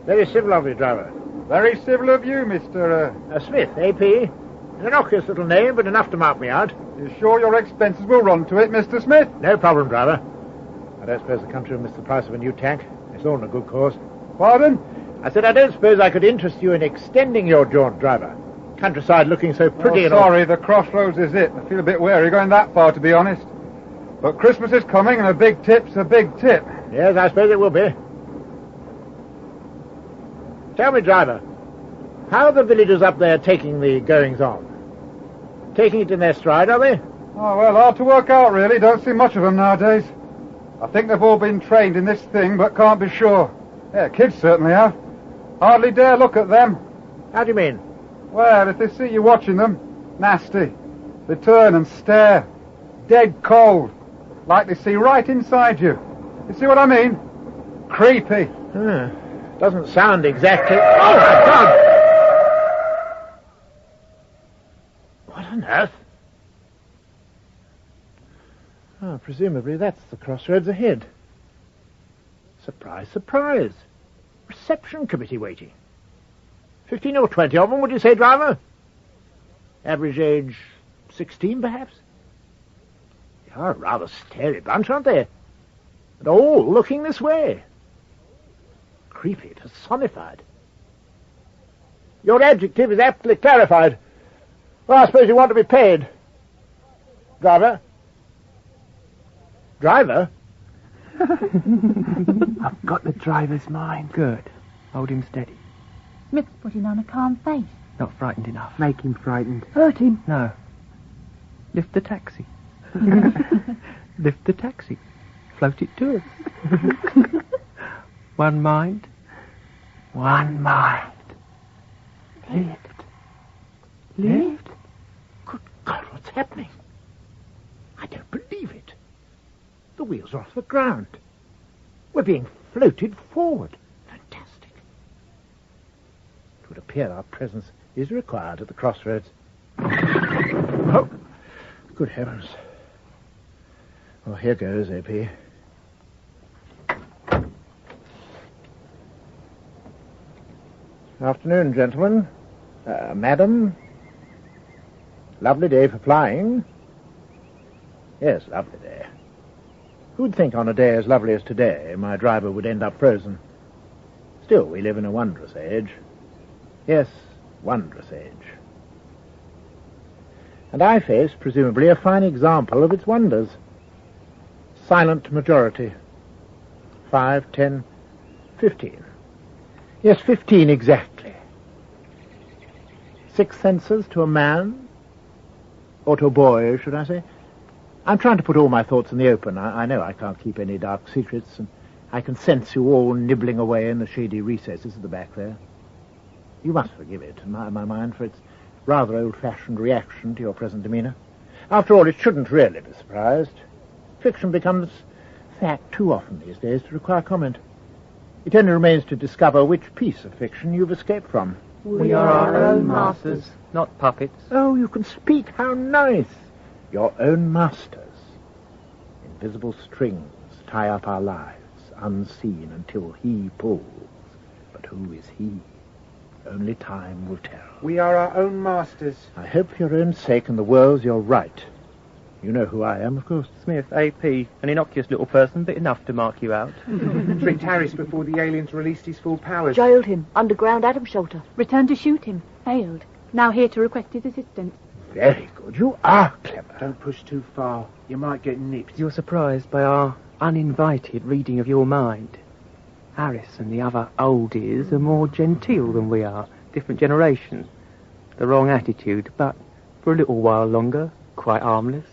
Very civil of you, driver. Very civil of you, Mr. Smith, AP. An innocuous little name, but enough to mark me out. You sure your expenses will run to it, Mr. Smith? No problem, driver. I don't suppose the country will miss the price of a new tank. It's all in a good cause. Pardon? I said I don't suppose I could interest you in extending your jaunt, driver. Countryside looking so pretty and all. Sorry, the crossroads is it. I feel a bit wary going that far, to be honest. But Christmas is coming, and a big tip's a big tip. Yes, I suppose it will be. Tell me, driver, how are the villagers up there taking the goings-on? Taking it in their stride, are they? Oh, well, hard to work out, really. Don't see much of them nowadays. I think they've all been trained in this thing, but can't be sure. Yeah, kids certainly have. Hardly dare look at them. How do you mean? Well, if they see you watching them, nasty. They turn and stare. Dead cold. Like they see right inside you. You see what I mean? Creepy. Doesn't sound exactly... Oh, my God! What on earth? Oh, presumably that's the crossroads ahead. Surprise, surprise. Reception committee waiting. 15 or 20 of them, would you say, driver? Average age 16, perhaps? They are a rather scary bunch, aren't they? And all looking this way. Creepy, personified. Your adjective is aptly clarified. Well, I suppose you want to be paid. Driver? Driver? I've got the driver's mind. Good. Hold him steady. Smith's putting on a calm face. Not frightened enough. Make him frightened. Hurt him. No. Lift the taxi. Lift the taxi. Float it to us. One mind. One mind. Lift. Lift. Good God, what's happening? I don't believe it. The wheels are off the ground. We're being floated forward. Fantastic. would appear our presence is required at the crossroads. Oh, good heavens. Well, here goes, AP. Afternoon, gentlemen. Madam. Lovely day for flying. Yes, lovely day. Who'd think on a day as lovely as today my driver would end up frozen? Still, we live in a wondrous age. Yes, wondrous age. And I face, presumably, a fine example of its wonders. Silent majority. 5, 10, 15. Yes, 15 exactly. 6 senses to a man, or to a boy, should I say? I'm trying to put all my thoughts in the open. I know I can't keep any dark secrets, and I can sense you all nibbling away in the shady recesses at the back there. You must forgive it, in my mind, for its rather old-fashioned reaction to your present demeanour. After all, it shouldn't really be surprised. Fiction becomes fact too often these days to require comment. It only remains to discover which piece of fiction you've escaped from. We are our own masters, not puppets. Oh, you can speak. How nice. Your own masters. Invisible strings tie up our lives, unseen until he pulls. But who is he? Only time will tell. We are our own masters. I hope for your own sake and the world's you're right. You know who I am, of course. Smith, AP, an innocuous little person, but enough to mark you out. Tricked Harris before the aliens released his full powers. Jailed him. Underground atom shelter. Returned to shoot him. Failed. Now here to request his assistance. Very good. You are clever. Don't push too far. You might get nipped. You're surprised by our uninvited reading of your mind. Harris and the other oldies are more genteel than we are. Different generation. The wrong attitude, but for a little while longer, quite harmless.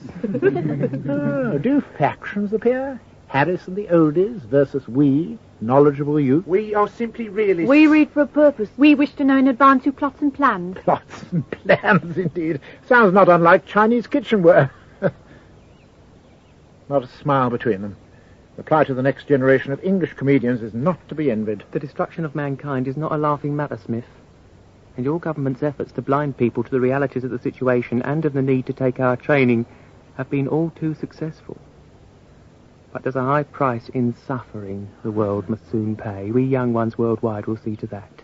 Oh, do factions appear? Harris and the oldies versus we, knowledgeable youth? We are simply realists. We read for a purpose. We wish to know in advance your plots and plans. Plots and plans, indeed. Sounds not unlike Chinese kitchenware. Not a smile between them. The plight of the next generation of English comedians is not to be envied. The destruction of mankind is not a laughing matter, Smith. And your government's efforts to blind people to the realities of the situation and of the need to take our training have been all too successful. But there's a high price in suffering the world must soon pay. We young ones worldwide will see to that.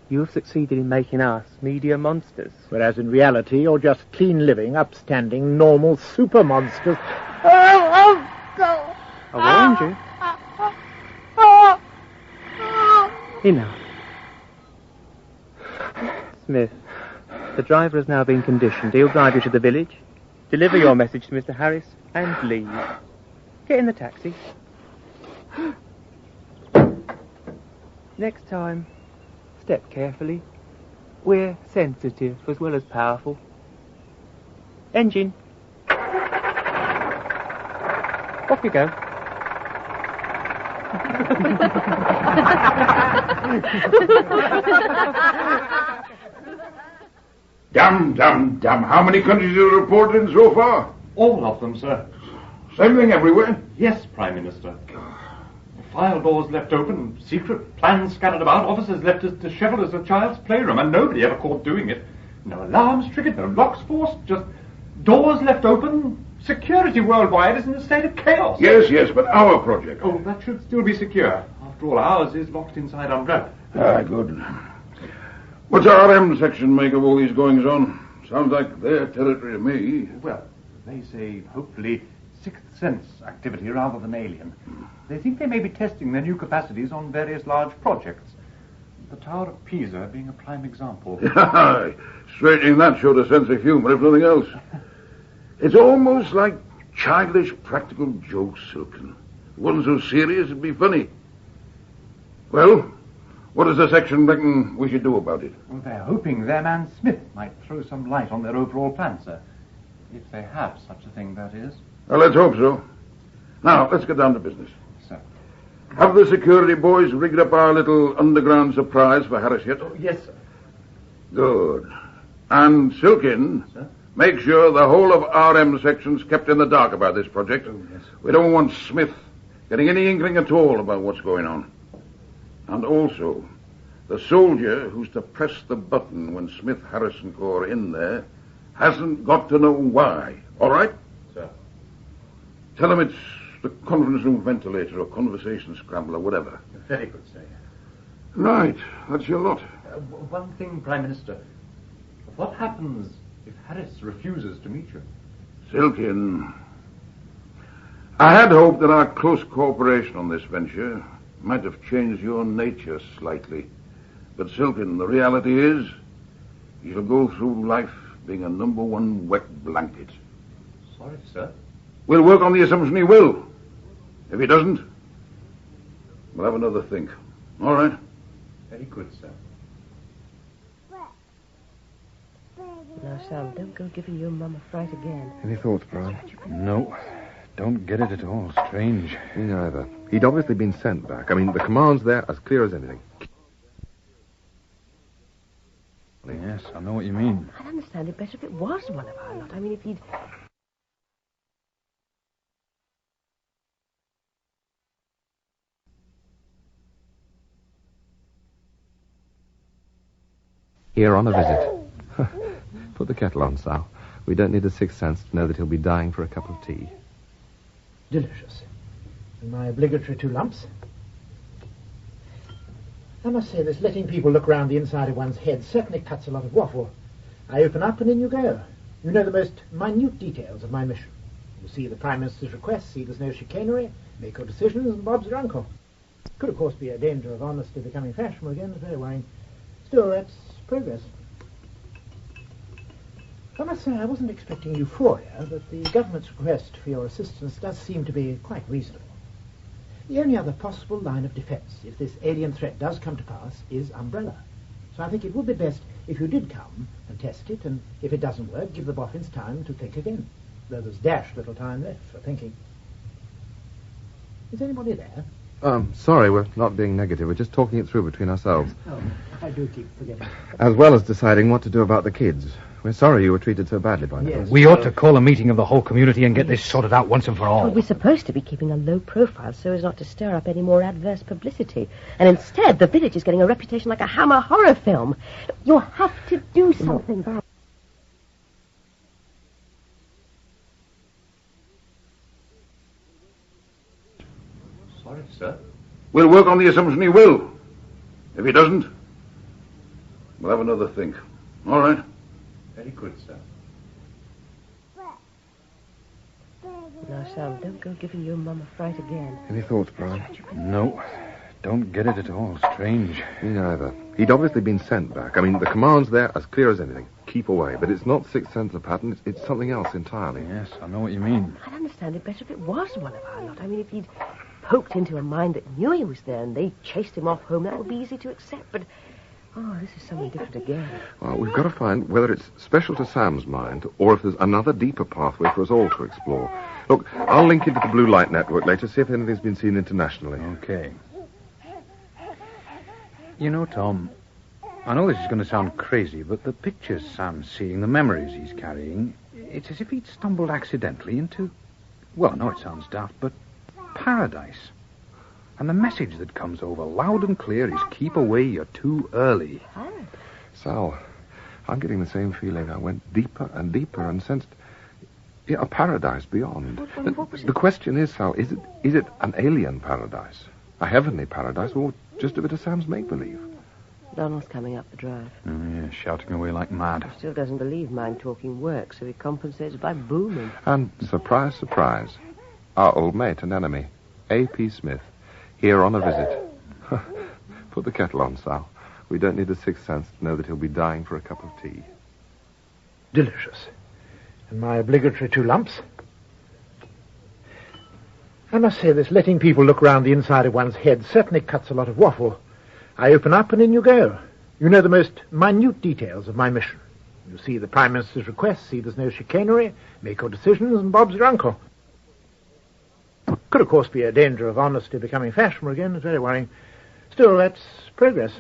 You have succeeded in making us media monsters. Whereas in reality, you're just clean living, upstanding, normal super monsters. I warned you. Enough. Smith, the driver has now been conditioned. He'll drive you to the village, deliver your message to Mr. Harris, and leave. Get in the taxi. Next time, step carefully. We're sensitive as well as powerful. Engine. Off we go. Damn. How many countries have you reported in so far? All of them, sir. Same thing everywhere? Yes, Prime Minister. File doors left open, secret plans scattered about, offices left as dishevelled as a child's playroom, and nobody ever caught doing it. No alarms triggered, no locks forced, just doors left open. Security worldwide is in a state of chaos. Yes, but our project. Oh, that should still be secure. After all, ours is locked inside umbrella. Ah, good. What's our RM section make of all these goings-on? Sounds like their territory to me. Well, they say, hopefully, sixth sense activity rather than alien. They think they may be testing their new capacities on various large projects. The Tower of Pisa being a prime example. Straightening that showed a sense of humour, if nothing else. It's almost like childish practical jokes, Silken. If it wasn't so serious, it'd be funny. Well, what does the section reckon we should do about it? Well, they're hoping their man Smith might throw some light on their overall plan, sir. If they have such a thing, that is. Well, let's hope so. Now, let's get down to business. Sir. Have the security boys rigged up our little underground surprise for Harris yet? Oh, yes, sir. Good. And Silkin, sir? Make sure the whole of RM section's kept in the dark about this project. Oh, yes. We don't want Smith getting any inkling at all about what's going on. And also, The soldier who's to press the button when Smith Harrison are in there hasn't got to know why. All right? Sir. Tell him it's the conference room ventilator or conversation scrambler, whatever. Very good, sir. Right. That's your lot. One thing, Prime Minister. What happens if Harris refuses to meet you? Silkin, I had hoped that our close cooperation on this venture might have changed your nature slightly. But Silkin, the reality is, you shall go through life being a number one wet blanket. Sorry, sir. We'll work on the assumption he will. If he doesn't, we'll have another think. All right? Very good, sir. Now, Sam, don't go giving your mum a fright again. Any thoughts, Brian? No. Don't get it at all. Strange. Me neither. He'd obviously been sent back. I mean, the command's there as clear as anything. Yes, I know what you mean. I'd understand it better if it was one of our lot. I mean, if he'd... Here on a visit. Put the kettle on, Sal. We don't need a sixth sense to know that he'll be dying for a cup of tea. Delicious. And my obligatory 2 lumps. I must say, this letting people look round the inside of one's head certainly cuts a lot of waffle. I open up and in you go. You know the most minute details of my mission. You see the Prime Minister's request, see there's no chicanery, make your decisions, and Bob's your uncle. Could, of course, be a danger of honesty becoming fashionable again. It's very worrying. Still, that's progress. I must say, I wasn't expecting euphoria, but the government's request for your assistance does seem to be quite reasonable. The only other possible line of defense, if this alien threat does come to pass, is umbrella. So I think it would be best if you did come and test it, and if it doesn't work, give the boffins time to think again, though there's dashed little time left for thinking. Is anybody there? Sorry, we're not being negative. We're just talking it through between ourselves. Oh, I do keep forgetting. As well as deciding what to do about the kids. We're sorry you were treated so badly by them. We ought to call a meeting of the whole community and get this sorted out once and for all. Well, we're supposed to be keeping a low profile so as not to stir up any more adverse publicity. And instead, the village is getting a reputation like a Hammer horror film. You'll have to do something about it. Sorry, sir. We'll work on the assumption he will. If he doesn't, we'll have another think. All right? Very good, sir. Now, Sam, don't go giving your mum a fright again. Any thoughts, Brian? No. Don't get it at all. Strange. Me neither. He'd obviously been sent back. I mean, the command's there as clear as anything. Keep away. But it's not sixth sense of pattern. It's something else entirely. Yes, I know what you mean. I'd understand it better if it was one of our lot. I mean, if he'd poked into a mind that knew he was there and they chased him off home, that would be easy to accept. But, this is something different again. Well, we've got to find whether it's special to Sam's mind or if there's another deeper pathway for us all to explore. Look, I'll link into the Blue Light Network later, see if anything's been seen internationally. Okay. You know, Tom, I know this is going to sound crazy, but the pictures Sam's seeing, the memories he's carrying, it's as if he'd stumbled accidentally into, well, I know it sounds daft, but paradise. And the message that comes over loud and clear is keep away, you're too early. Sal, I'm getting the same feeling. I went deeper and deeper and sensed a paradise beyond. The question is, Sal, is it an alien paradise? A heavenly paradise, or just a bit of Sam's make-believe? Donald's coming up the drive. Oh, yeah, shouting away like mad. He still doesn't believe mind-talking works, so he compensates by booming. And surprise, surprise, our old mate and enemy, A.P. Smith, here on a visit. Put the kettle on, Sal. We don't need a sixth sense to know that he'll be dying for a cup of tea. Delicious. And my obligatory 2 lumps. I must say, this letting people look round the inside of one's head certainly cuts a lot of waffle. I open up and in you go. You know the most minute details of my mission. You see the Prime Minister's request, see there's no chicanery, make your decisions, and Bob's your uncle. Could, of course, be a danger of honesty becoming fashionable again. It's very worrying. Still, that's progress.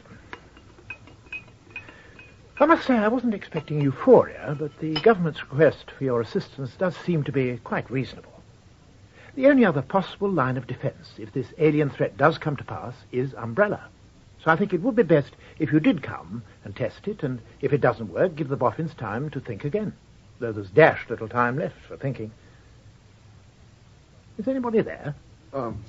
I must say, I wasn't expecting euphoria, but the government's request for your assistance does seem to be quite reasonable. The only other possible line of defense, if this alien threat does come to pass, is umbrella. So I think it would be best if you did come and test it, and if it doesn't work, give the boffins time to think again, though there's dashed little time left for thinking. Is anybody there?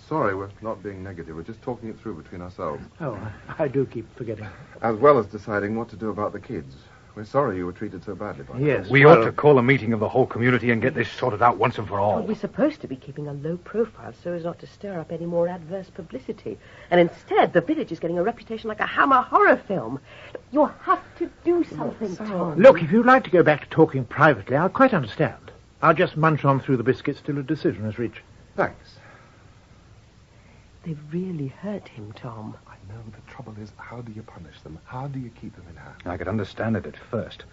Sorry, we're not being negative. We're just talking it through between ourselves. Oh, I do keep forgetting. As well as deciding what to do about the kids. We're sorry you were treated so badly by them. Yes. We ought to call a meeting of the whole community and get this sorted out once and for all. Well, we're supposed to be keeping a low profile so as not to stir up any more adverse publicity. And instead, the village is getting a reputation like a Hammer horror film. You'll have to do something, Tom. Look, if you'd like to go back to talking privately, I'll quite understand. I'll just munch on through the biscuits till a decision is reached. Thanks. They've really hurt him, Tom. I know. The trouble is, how do you punish them? How do you keep them in hand? I could understand it at first.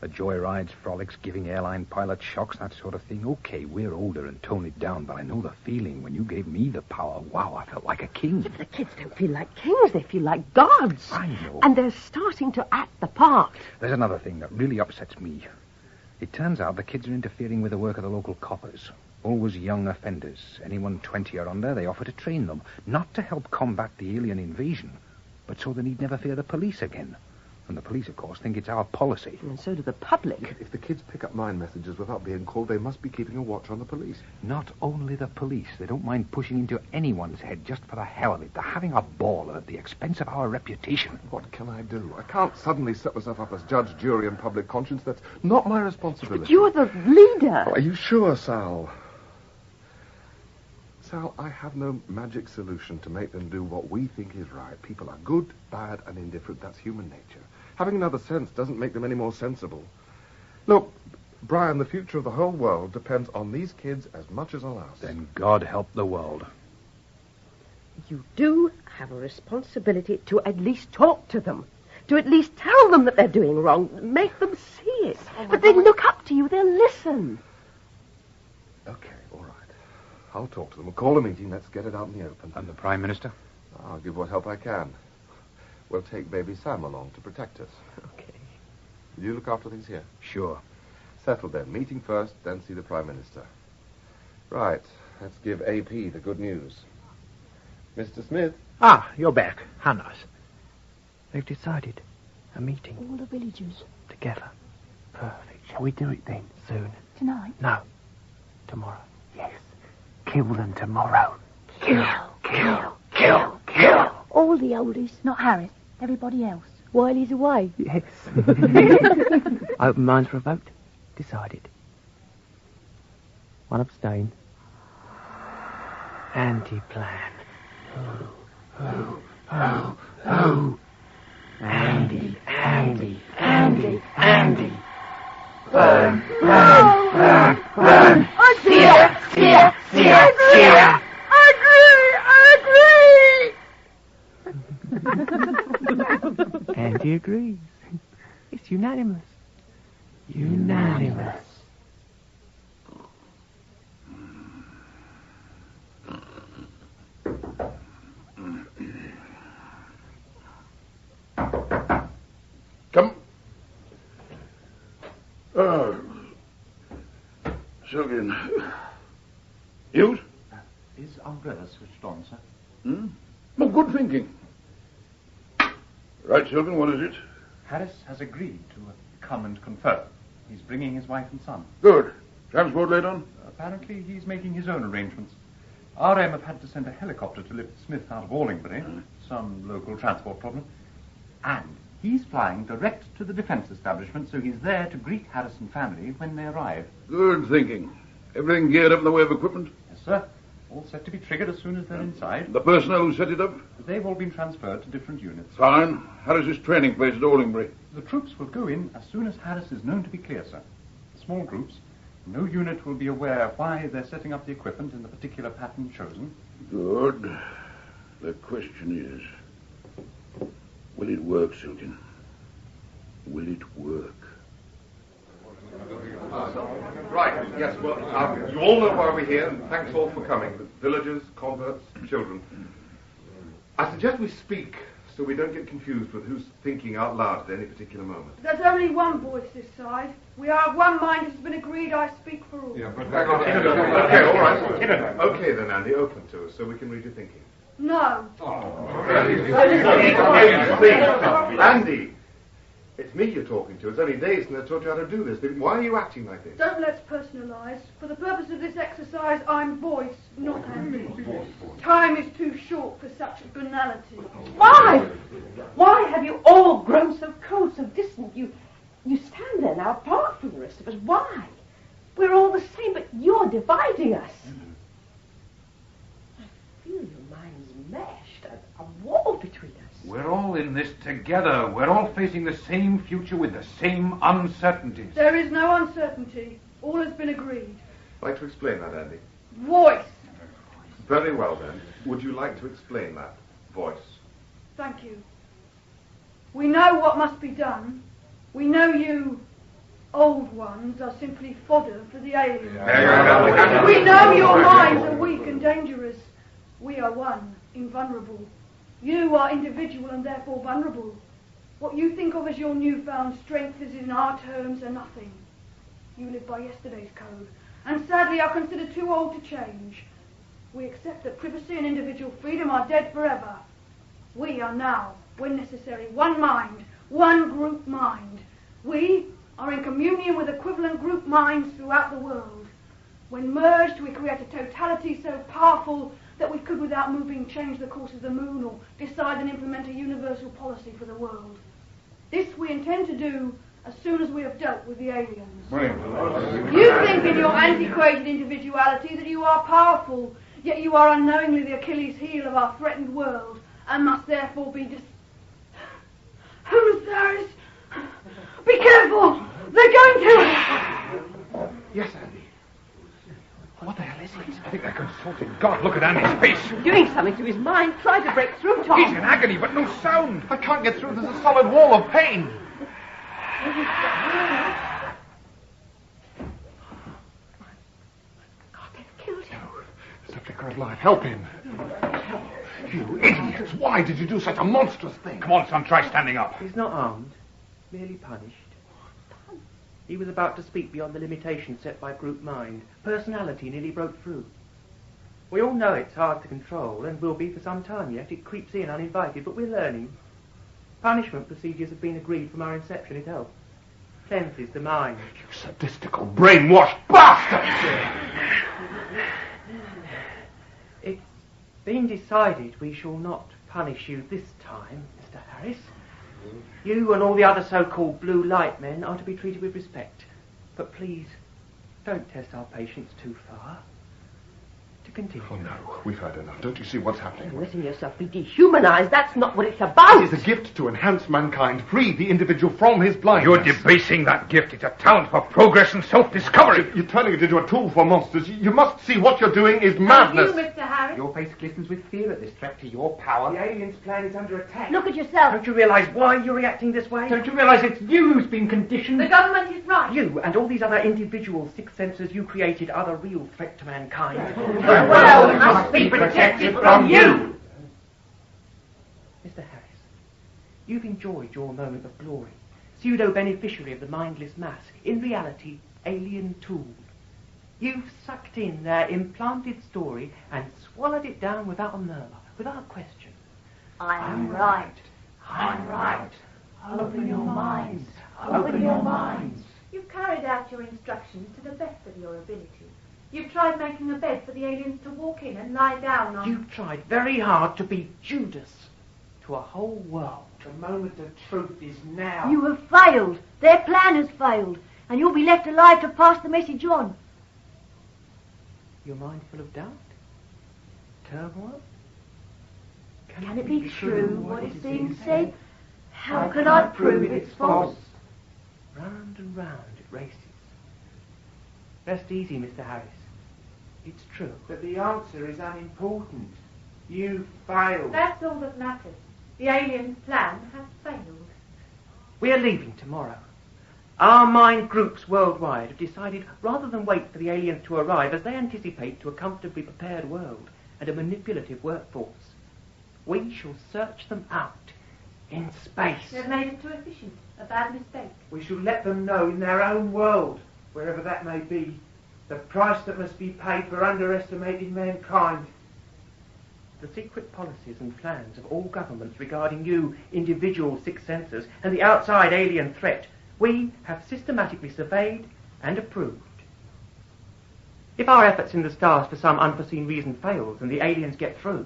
The joyrides, frolics, giving airline pilots shocks, that sort of thing. Okay, we're older and tone it down, but I know the feeling. When you gave me the power, wow, I felt like a king. But the kids don't feel like kings, they feel like gods. I know. And they're starting to act the part. There's another thing that really upsets me. It turns out the kids are interfering with the work of the local coppers. Always young offenders. Anyone 20 or under, they offer to train them. Not to help combat the alien invasion, but so they need never fear the police again. And the police, of course, think it's our policy. And so do the public. If the kids pick up mind messages without being called, they must be keeping a watch on the police. Not only the police. They don't mind pushing into anyone's head just for the hell of it. They're having a ball at the expense of our reputation. What can I do? I can't suddenly set myself up as judge, jury, and public conscience. That's not my responsibility. But you're the leader. Oh, are you sure, Sal? Sal, I have no magic solution to make them do what we think is right. People are good, bad, and indifferent. That's human nature. Having another sense doesn't make them any more sensible. Look, Brian, the future of the whole world depends on these kids as much as on us. Then God help the world. You do have a responsibility to at least talk to them. To at least tell them that they're doing wrong. Make them see it. But they look up to you. They'll listen. Okay, all right. I'll talk to them. We'll call a meeting. Let's get it out in the open. And the Prime Minister? I'll give what help I can. We'll take baby Sam along to protect us. Okay. Will you look after things here? Sure. Settled then. Meeting first, then see the Prime Minister. Right. Let's give AP the good news. Mr. Smith? Ah, you're back. How nice. They've decided. A meeting. All the villagers. Together. Perfect. Shall we do it then? Soon? Tonight? No. Tomorrow. Yes. Kill them tomorrow. Kill. All the oldies, not Harris. Everybody else. While he's away. Yes. Open minds for a vote. Decided. One abstain. Anti-plan. Oh. Andy. Burn. Steer. Andy agrees. It's unanimous. Unanimous. Come. Silvian. Ute? Is umbrella switched on, sir? Oh, good thinking. Right, Silvian, what is it? Harris has agreed to come and confer. He's bringing his wife and son. Good. Transport laid on? Apparently he's making his own arrangements. RM have had to send a helicopter to lift Smith out of Wallingbury. Some local transport problem. And he's flying direct to the defence establishment, so he's there to greet Harris and family when they arrive. Good thinking. Everything geared up in the way of equipment? Yes, sir. All set to be triggered as soon as they're inside. The personnel who set it up? They've all been transferred to different units. Fine. Harris's training place at Wallingbury. The troops will go in as soon as Harris is known to be clear, sir. Small groups. No unit will be aware why they're setting up the equipment in the particular pattern chosen. Good. The question is, will it work, Silkin? Will it work? Right, yes, well, you all know why we're here, and thanks all for coming. The villagers, converts, children. I suggest we speak so we don't get confused with who's thinking out loud at any particular moment. There's only one voice this side. We are of one mind. It's been agreed I speak for all. Yeah, but hang on. Okay, all right. Okay then, Andy, open to us so we can read your thinking. No. Andy, it's me you're talking to. It's only days since I taught you how to do this. Then why are you acting like this? Don't let's personalise. For the purpose of this exercise, I'm voice, not Andy. Time is too short for such banality. Why? Why have you all grown so cold, so distant? You stand there now apart from the rest of us. Why? We're all the same, but you're dividing us. I feel your minds meshed, a wall between us. We're all in this together. We're all facing the same future with the same uncertainties. There is no uncertainty. All has been agreed. Like to explain that, Andy? Voice. Very well, then. Would you like to explain that? Voice. Thank you. We know what must be done. We know you old ones are simply fodder for the aliens. We know your minds are weak and dangerous. We are one, invulnerable. You are individual and therefore vulnerable. What you think of as your newfound strength is in our terms a nothing. You live by yesterday's code, and sadly are considered too old to change. We accept that privacy and individual freedom are dead forever. We are now, when necessary, one mind, one group mind. We are in communion with equivalent group minds throughout the world. When merged, we create a totality so powerful that we could, without moving, change the course of the moon or decide and implement a universal policy for the world. This we intend to do as soon as we have dealt with the aliens. You think in your antiquated individuality that you are powerful, yet you are unknowingly the Achilles heel of our threatened world, and must therefore be Who's there? Be careful! They're going to... Yes, Andy. What the hell is it? I think they're consulting. God, look at Andy's face. Doing something to his mind. Try to break through, Tom. He's in agony, but no sound. I can't get through. There's a solid wall of pain. God, they've killed him. There's a flicker of life. Help him. You idiots. Why did you do such a monstrous thing? Come on, son. Try standing up. He's not armed. Merely punished. He was about to speak beyond the limitations set by group mind. Personality nearly broke through. We all know it's hard to control, and will be for some time yet. It creeps in uninvited, but we're learning. Punishment procedures have been agreed from our inception. It helps. Cleanses the mind. You sadistical, brainwashed bastard! It's been decided we shall not punish you this time, Mr. Harris. You and all the other so-called blue light men are to be treated with respect. But please, don't test our patience too far. To continue. Oh, no. We've had enough. Don't you see what's happening? You're letting yourself be dehumanized. That's not what it's about. It is a gift to enhance mankind, free the individual from his blindness. You're debasing that gift. It's a talent for progress and self-discovery. You're turning it into a tool for monsters. You must see what you're doing is madness. You, Mr. Harris. Your face glistens with fear at this threat to your power. The aliens' plan is under attack. Look at yourself. Don't you realise why you're reacting this way? Don't you realise it's you who's been conditioned? The government is right. You and all these other individual sixth senses you created are the real threat to mankind. Well, must be protected from you. Mr. Harris, you've enjoyed your moment of glory. Pseudo-beneficiary of the mindless mass. In reality, alien tool. You've sucked in their implanted story and swallowed it down without a murmur, without question. I'm right. I'm right. Open your minds. Open your minds. You've carried out your instructions to the best of your ability. You've tried making a bed for the aliens to walk in and lie down on. You've tried very hard to be Judas to a whole world. The moment of truth is now. You have failed. Their plan has failed. And you'll be left alive to pass the message on. Your mind full of doubt? Turmoil? Can it be true what is being said? How can I prove it's false? Round and round it races. Rest easy, Mr. Harris. It's true. But the answer is unimportant. You failed. That's all that matters. The aliens' plan has failed. We're leaving tomorrow. Our mind groups worldwide have decided, rather than wait for the aliens to arrive, as they anticipate, to a comfortably prepared world and a manipulative workforce, we shall search them out in space. They've made it too efficient. A bad mistake. We shall let them know in their own world, wherever that may be, the price that must be paid for underestimating mankind. the secret policies and plans of all governments regarding you, individual sixth sensors, and the outside alien threat, we have systematically surveyed and approved. If our efforts in the stars for some unforeseen reason fails and the aliens get through,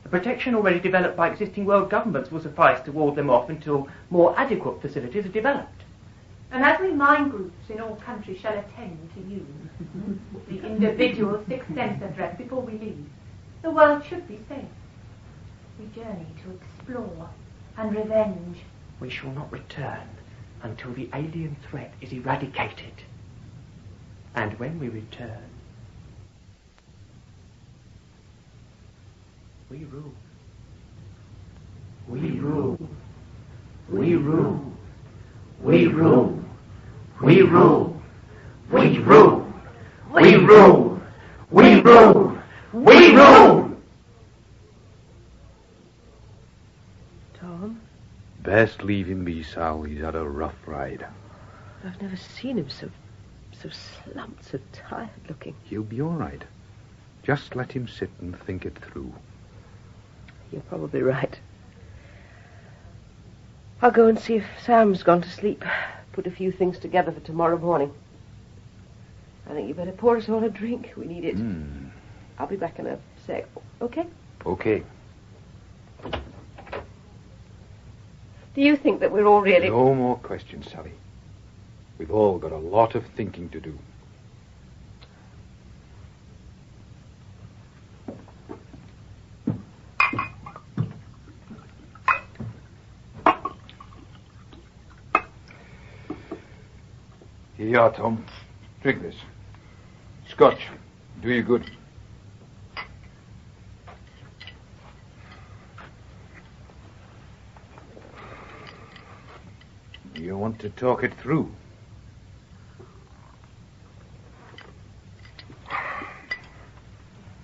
the protection already developed by existing world governments will suffice to ward them off until more adequate facilities are developed. And as we mind groups in all countries shall attend to you, the individual sixth sensor threat before we leave, the world should be safe. We journey to explore and revenge. We shall not return until the alien threat is eradicated. And when we return, we rule. We rule. We rule. We rule. We rule. We rule. We rule. We rule. We rule. Tom, Best leave him be, Sal. He's had a rough ride. I've never seen him so slumped, so tired looking. He'll be all right. Just let him sit and think it through. You're probably right. I'll go and see if Sam's gone to sleep. Put a few things together for tomorrow morning. I think you better pour us all a drink. We need it. I'll be back in a sec. Okay? Okay. Do you think that we're all really... No more questions, Sally. We've all got a lot of thinking to do. Here you are, Tom. Drink this. Scotch. Do you good. You want to talk it through?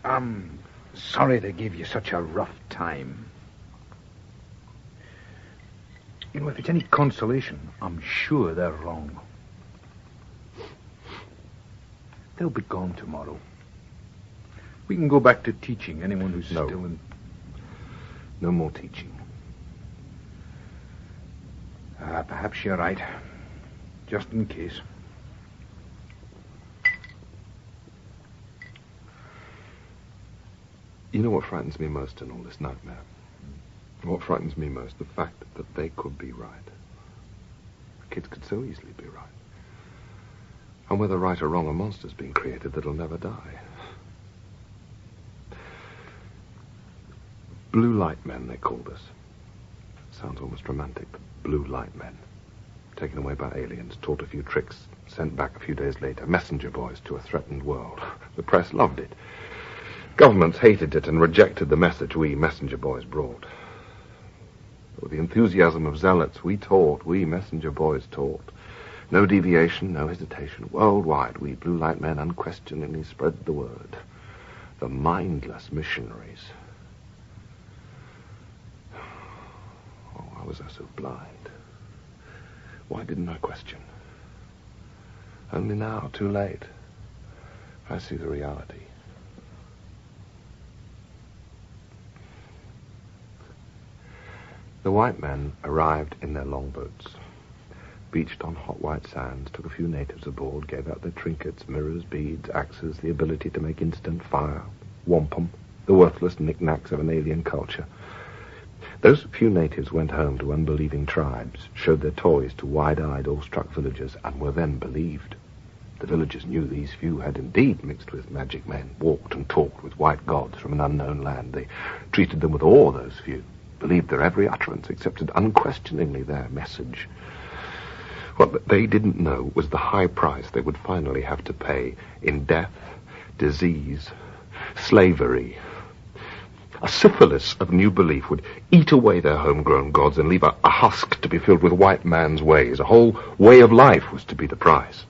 I'm sorry to give you such a rough time. You know, if it's any consolation, I'm sure they're wrong. They'll be gone tomorrow. We can go back to teaching anyone who's still in... No more teaching. Perhaps you're right. Just in case. You know what frightens me most in all this nightmare? What frightens me most? The fact that they could be right. The kids could so easily be right. And whether right or wrong, a monster's being created that'll never die. Blue light men, they called us. Sounds almost romantic, but blue light men. Taken away by aliens, taught a few tricks, sent back a few days later, messenger boys to a threatened world. The press loved it. Governments hated it and rejected the message we messenger boys brought. With the enthusiasm of zealots, we taught, we messenger boys taught. No deviation, no hesitation. Worldwide, we blue light men unquestioningly spread the word. The mindless missionaries. Oh, why was I so blind? Why didn't I question? Only now, too late, I see the reality. The white men arrived in their longboats. Beached on hot white sands, took a few natives aboard, gave out their trinkets, mirrors, beads, axes, the ability to make instant fire, wampum, the worthless knickknacks of an alien culture. Those few natives went home to unbelieving tribes, showed their toys to wide-eyed, awestruck villagers, and were then believed. The villagers knew these few had indeed mixed with magic men, walked and talked with white gods from an unknown land. They treated them with awe, those few, believed their every utterance, accepted unquestioningly their message. What they didn't know was the high price they would finally have to pay in death, disease, slavery. A syphilis of new belief would eat away their homegrown gods and leave a husk to be filled with white man's ways. A whole way of life was to be the price.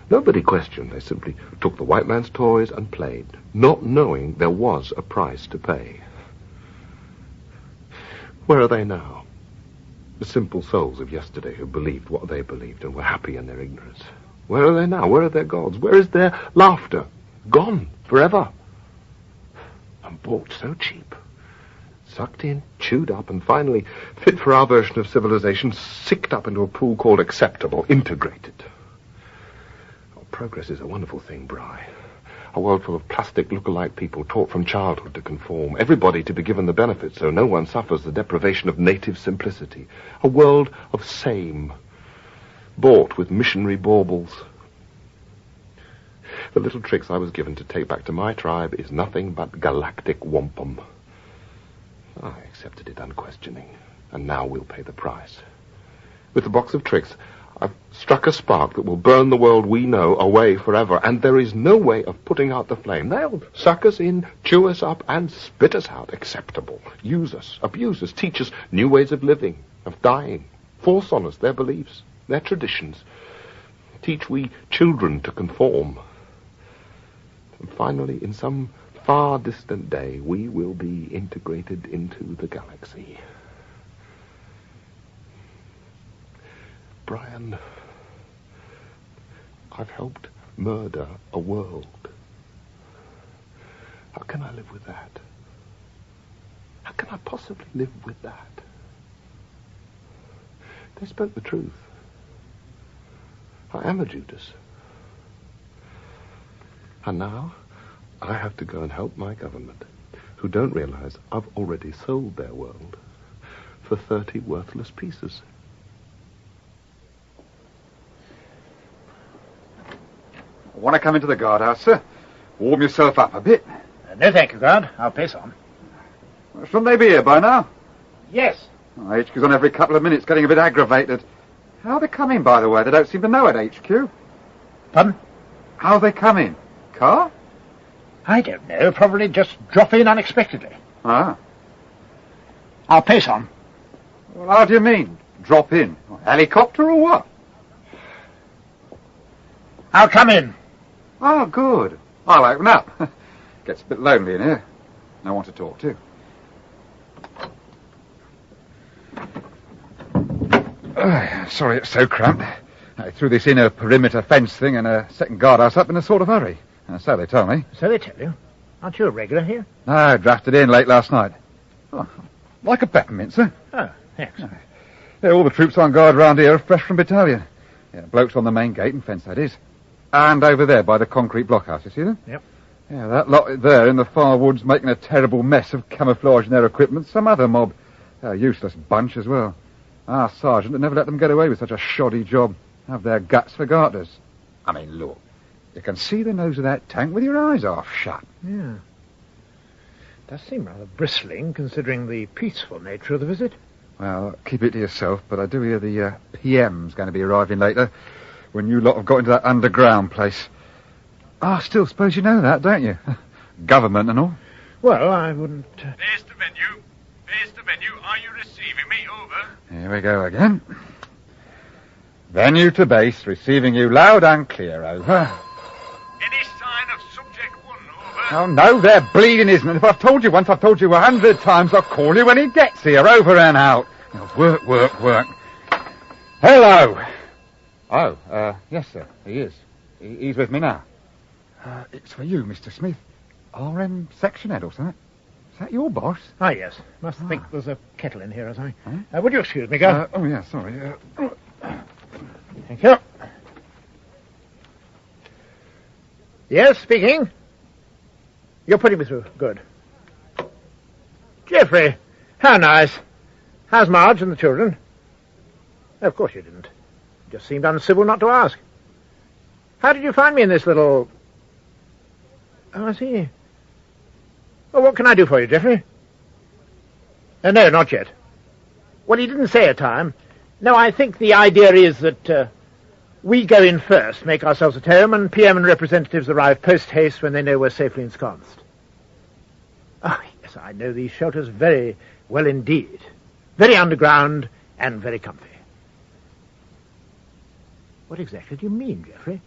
Nobody questioned. They simply took the white man's toys and played, not knowing there was a price to pay. Where are they now? The simple souls of yesterday who believed what they believed and were happy in their ignorance. Where are they now? Where are their gods? Where is their laughter? Gone forever. And bought so cheap. Sucked in, chewed up, and finally, fit for our version of civilization, sicked up into a pool called acceptable, integrated. Oh, progress is a wonderful thing, Bry. A world full of plastic look-alike people taught from childhood to conform, everybody to be given the benefits so no one suffers the deprivation of native simplicity. A world of same, bought with missionary baubles. The little tricks I was given to take back to my tribe is nothing but galactic wampum. I accepted it unquestioning, and now we'll pay the price. With the box of tricks, I've struck a spark that will burn the world we know away forever, and there is no way of putting out the flame. They'll suck us in, chew us up, and spit us out. Acceptable. Use us, abuse us, teach us new ways of living, of dying, force on us their beliefs, their traditions. Teach we children to conform. And finally, in some far distant day, we will be integrated into the galaxy. Brian, I've helped murder a world. How can I live with that? How can I possibly live with that? They spoke the truth. I am a Judas. And now I have to go and help my government, who don't realize I've already sold their world for 30 worthless pieces. Want to come into the guardhouse, sir? Warm yourself up a bit. No, thank you, guard. I'll pace on. Shouldn't they be here by now? Yes. Oh, HQ's on every couple of minutes, getting a bit aggravated. How are they coming, by the way? They don't seem to know at HQ. Pardon? How are they coming? Car? I don't know. Probably just drop in unexpectedly. Ah. I'll pace on. Well, how do you mean? Drop in? Helicopter or what? I'll come in. Oh, good. I'll open up. Gets a bit lonely in here. No one to talk to. Sorry it's so cramped. I threw this inner perimeter fence thing and a second guardhouse up in a sort of hurry. So they tell me. So they tell you. Aren't you a regular here? No, drafted in late last night. Oh, like a peppermint, sir. Oh, thanks. Yeah, all the troops on guard round here are fresh from battalion. Yeah, blokes on the main gate and fence, that is. And over there by the concrete blockhouse, you see them? Yep. Yeah, that lot there in the far woods making a terrible mess of camouflage in their equipment. Some other mob. A useless bunch as well. Our sergeant had never let them get away with such a shoddy job. Have their guts for garters. I mean, look. You can see the nose of that tank with your eyes half shut. Yeah. Does seem rather bristling, considering the peaceful nature of the visit. Well, keep it to yourself, but I do hear the PM's going to be arriving later, when you lot have got into that underground place. I still suppose you know that, don't you? Government and all. Well, I wouldn't... There's the menu. There's the menu. Are you receiving me? Over. Here we go again. Venue to base, receiving you loud and clear, over. Any sign of subject 1, over. Oh, no, they're bleeding, isn't it? If I've told you once, I've told you 100 times. I'll call you when he gets here, over and out. Now, work, work, work. Hello. Oh, yes, sir, he is. He's with me now. It's for you, Mr. Smith. RM section head or something. Is that your boss? Ah, yes. Must think there's a kettle in here or something. Would you excuse me, guard? Oh, yeah, sorry. Thank you. Yes, speaking. You're putting me through. Good. Geoffrey, how nice. How's Marge and the children? Of course you didn't. It just seemed uncivil not to ask. How did you find me in this little... Oh, I see. Well, what can I do for you, Geoffrey? No, not yet. Well, he didn't say a time. No, I think the idea is that we go in first, make ourselves at home, and PM and representatives arrive post-haste when they know we're safely ensconced. Oh, yes, I know these shelters very well indeed. Very underground and very comfy. What exactly do you mean, Geoffrey?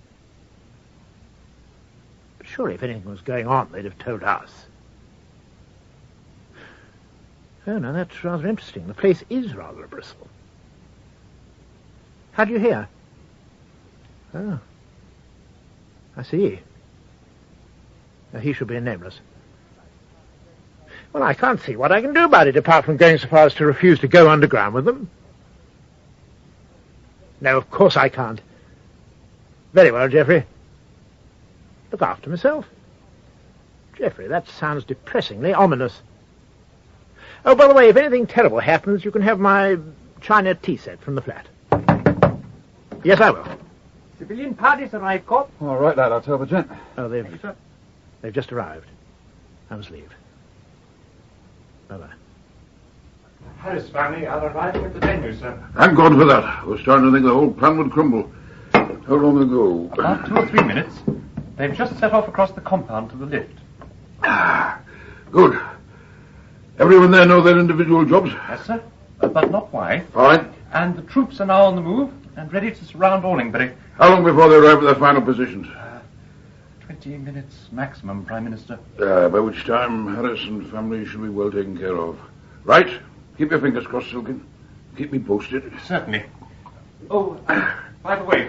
Surely if anything was going on, they'd have told us. Oh, no, that's rather interesting. The place is rather a bristle. How do you hear? Oh. I see. He should be nameless. Well, I can't see what I can do about it, apart from going so far as to refuse to go underground with them. No, of course I can't. Very well, Geoffrey. Look after myself. Geoffrey, that sounds depressingly ominous. Oh, by the way, if anything terrible happens, you can have my China tea set from the flat. Yes, I will. Civilian parties arrived, Cop. All right, lad, I'll tell the gent. Oh, they've just arrived. I must leave. Bye-bye. Harris family are arriving at the venue, sir. Thank God for that. I was starting to think the whole plan would crumble. How long ago? About 2 or 3 minutes. They've just set off across the compound to the lift. Good. Everyone there know their individual jobs? Yes, sir. But not why. Fine. And the troops are now on the move and ready to surround Ordingbury. How long before they arrive at their final positions? 20 minutes maximum, Prime Minister. By which time Harris and family should be well taken care of. Right? Keep your fingers crossed, Silkin. Keep me posted. Certainly. Oh, by the way,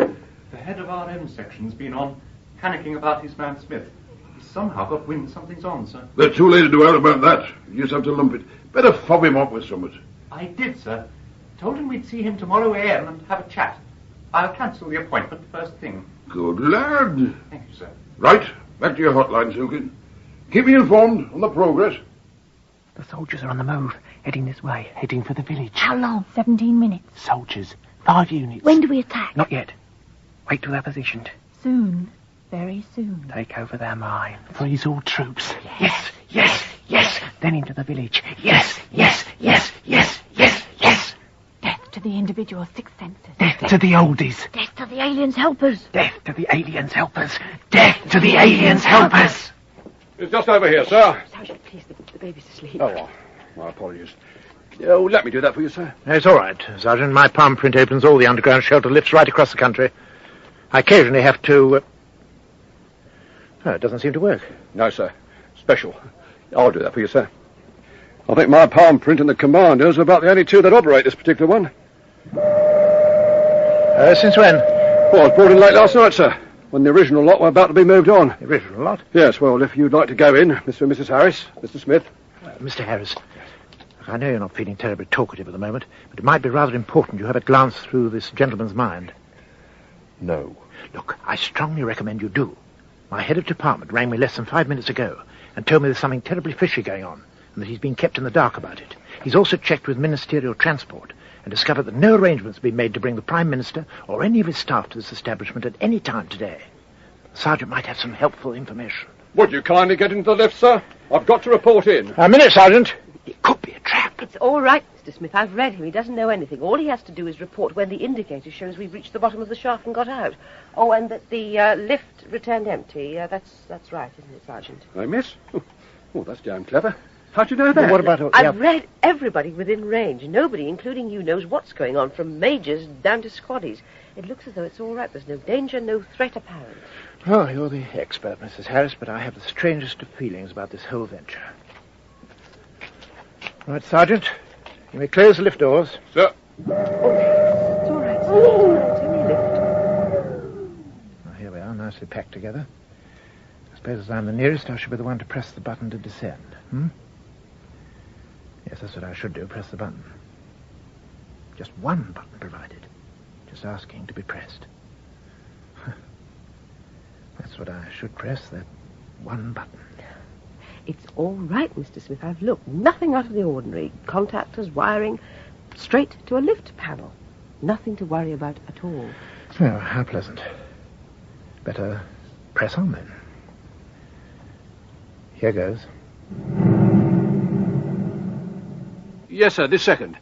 the head of our M section's been on, panicking about his man Smith. He's somehow got wind something's on, sir. They're too late to do out about that. You just have to lump it. Better fob him up with something. I did, sir. Told him we'd see him tomorrow AM and have a chat. I'll cancel the appointment first thing. Good lad. Thank you, sir. Right, back to your hotline, Silkin. Keep me informed on the progress. The soldiers are on the move, heading this way, heading for the village. How long? 17 minutes. Soldiers, 5 units. When do we attack? Not yet. Wait till they're positioned. Soon. Very soon. Take over their mine. Freeze all troops. Yes, yes, yes. Then into the village. Yes, yes, yes, yes, yes, yes. Death to the individual's sixth senses. Death to the oldies. Death to the aliens' helpers. Death to the aliens' helpers. Death to the aliens' helpers. It's just over here, sir. Sergeant, please, the baby's asleep. Oh, my apologies. Oh, let me do that for you, sir. It's all right, Sergeant. My palm print opens all the underground shelter lifts right across the country. I occasionally have to... Oh, it doesn't seem to work. No, sir. Special. I'll do that for you, sir. I think my palm print and the commander's are about the only two that operate this particular one. Since when? Well, I was brought in late last night, sir, when the original lot were about to be moved on. The original lot? Yes, well, if you'd like to go in, Mr. and Mrs. Harris, Mr. Smith. Mr. Harris, I know you're not feeling terribly talkative at the moment, but it might be rather important you have a glance through this gentleman's mind. No. Look, I strongly recommend you do. My head of department rang me less than 5 minutes ago and told me there's something terribly fishy going on and that he's been kept in the dark about it. He's also checked with ministerial transport and discovered that no arrangements have been made to bring the Prime Minister or any of his staff to this establishment at any time today. The Sergeant might have some helpful information. Would you kindly get into the lift, sir? I've got to report in. A minute, Sergeant. It could be a trap. It's all right, Mr. Smith. I've read him. He doesn't know anything. All he has to do is report when the indicator shows we've reached the bottom of the shaft and got out. Oh, and that the lift returned empty. That's right, isn't it, Sergeant? Oh, miss? Oh, that's damn clever. How'd you know that? Well, what about... I've read everybody within range. Nobody, including you, knows what's going on, from majors down to squaddies. It looks as though it's all right. There's no danger, no threat apparent. Oh, you're the expert, Mrs. Harris, but I have the strangest of feelings about this whole venture. Right, Sergeant. You may close the lift doors. Sir. It's all right, Sergeant. It's only a lift. Well, here we are, nicely packed together. I suppose as I'm the nearest, I should be the one to press the button to descend. Yes, that's what I should do, press the button. Just one button provided. Just asking to be pressed. That's what I should press, that one button. It's all right, Mr. Smith. I've looked. Nothing out of the ordinary. Contactors, wiring, straight to a lift panel. Nothing to worry about at all. Oh, how pleasant. Better press on, then. Here goes. Yes, sir, this second.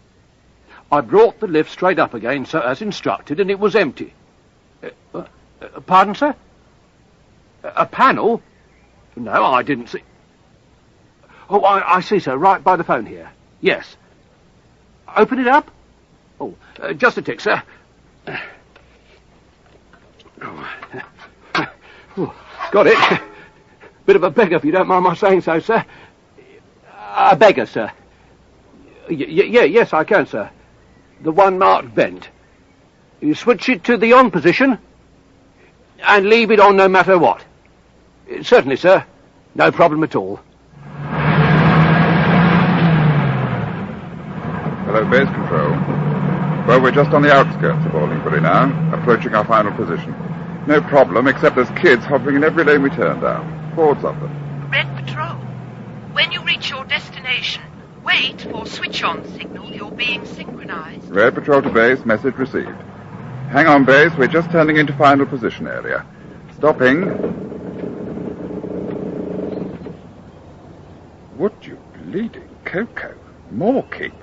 I brought the lift straight up again, sir, as instructed, and it was empty. Pardon, sir? A panel? No, I didn't see... Oh, I see, sir, right by the phone here. Yes. Open it up? Oh, just a tick, sir. Oh, got it. Bit of a beggar, if you don't mind my saying so, sir. A beggar, sir. Yes, I can, sir. The one marked vent. You switch it to the on position and leave it on no matter what. Certainly, sir. No problem at all. Hello, base control. Well, we're just on the outskirts of Orlingbury now, approaching our final position. No problem, except there's kids hovering in every lane we turn down. Hordes of them. Red Patrol, when you reach your destination, wait for switch-on signal. You're being synchronized. Red Patrol to base, message received. Hang on, base, we're just turning into final position area. Stopping. Would you bleeding Coco? More kids.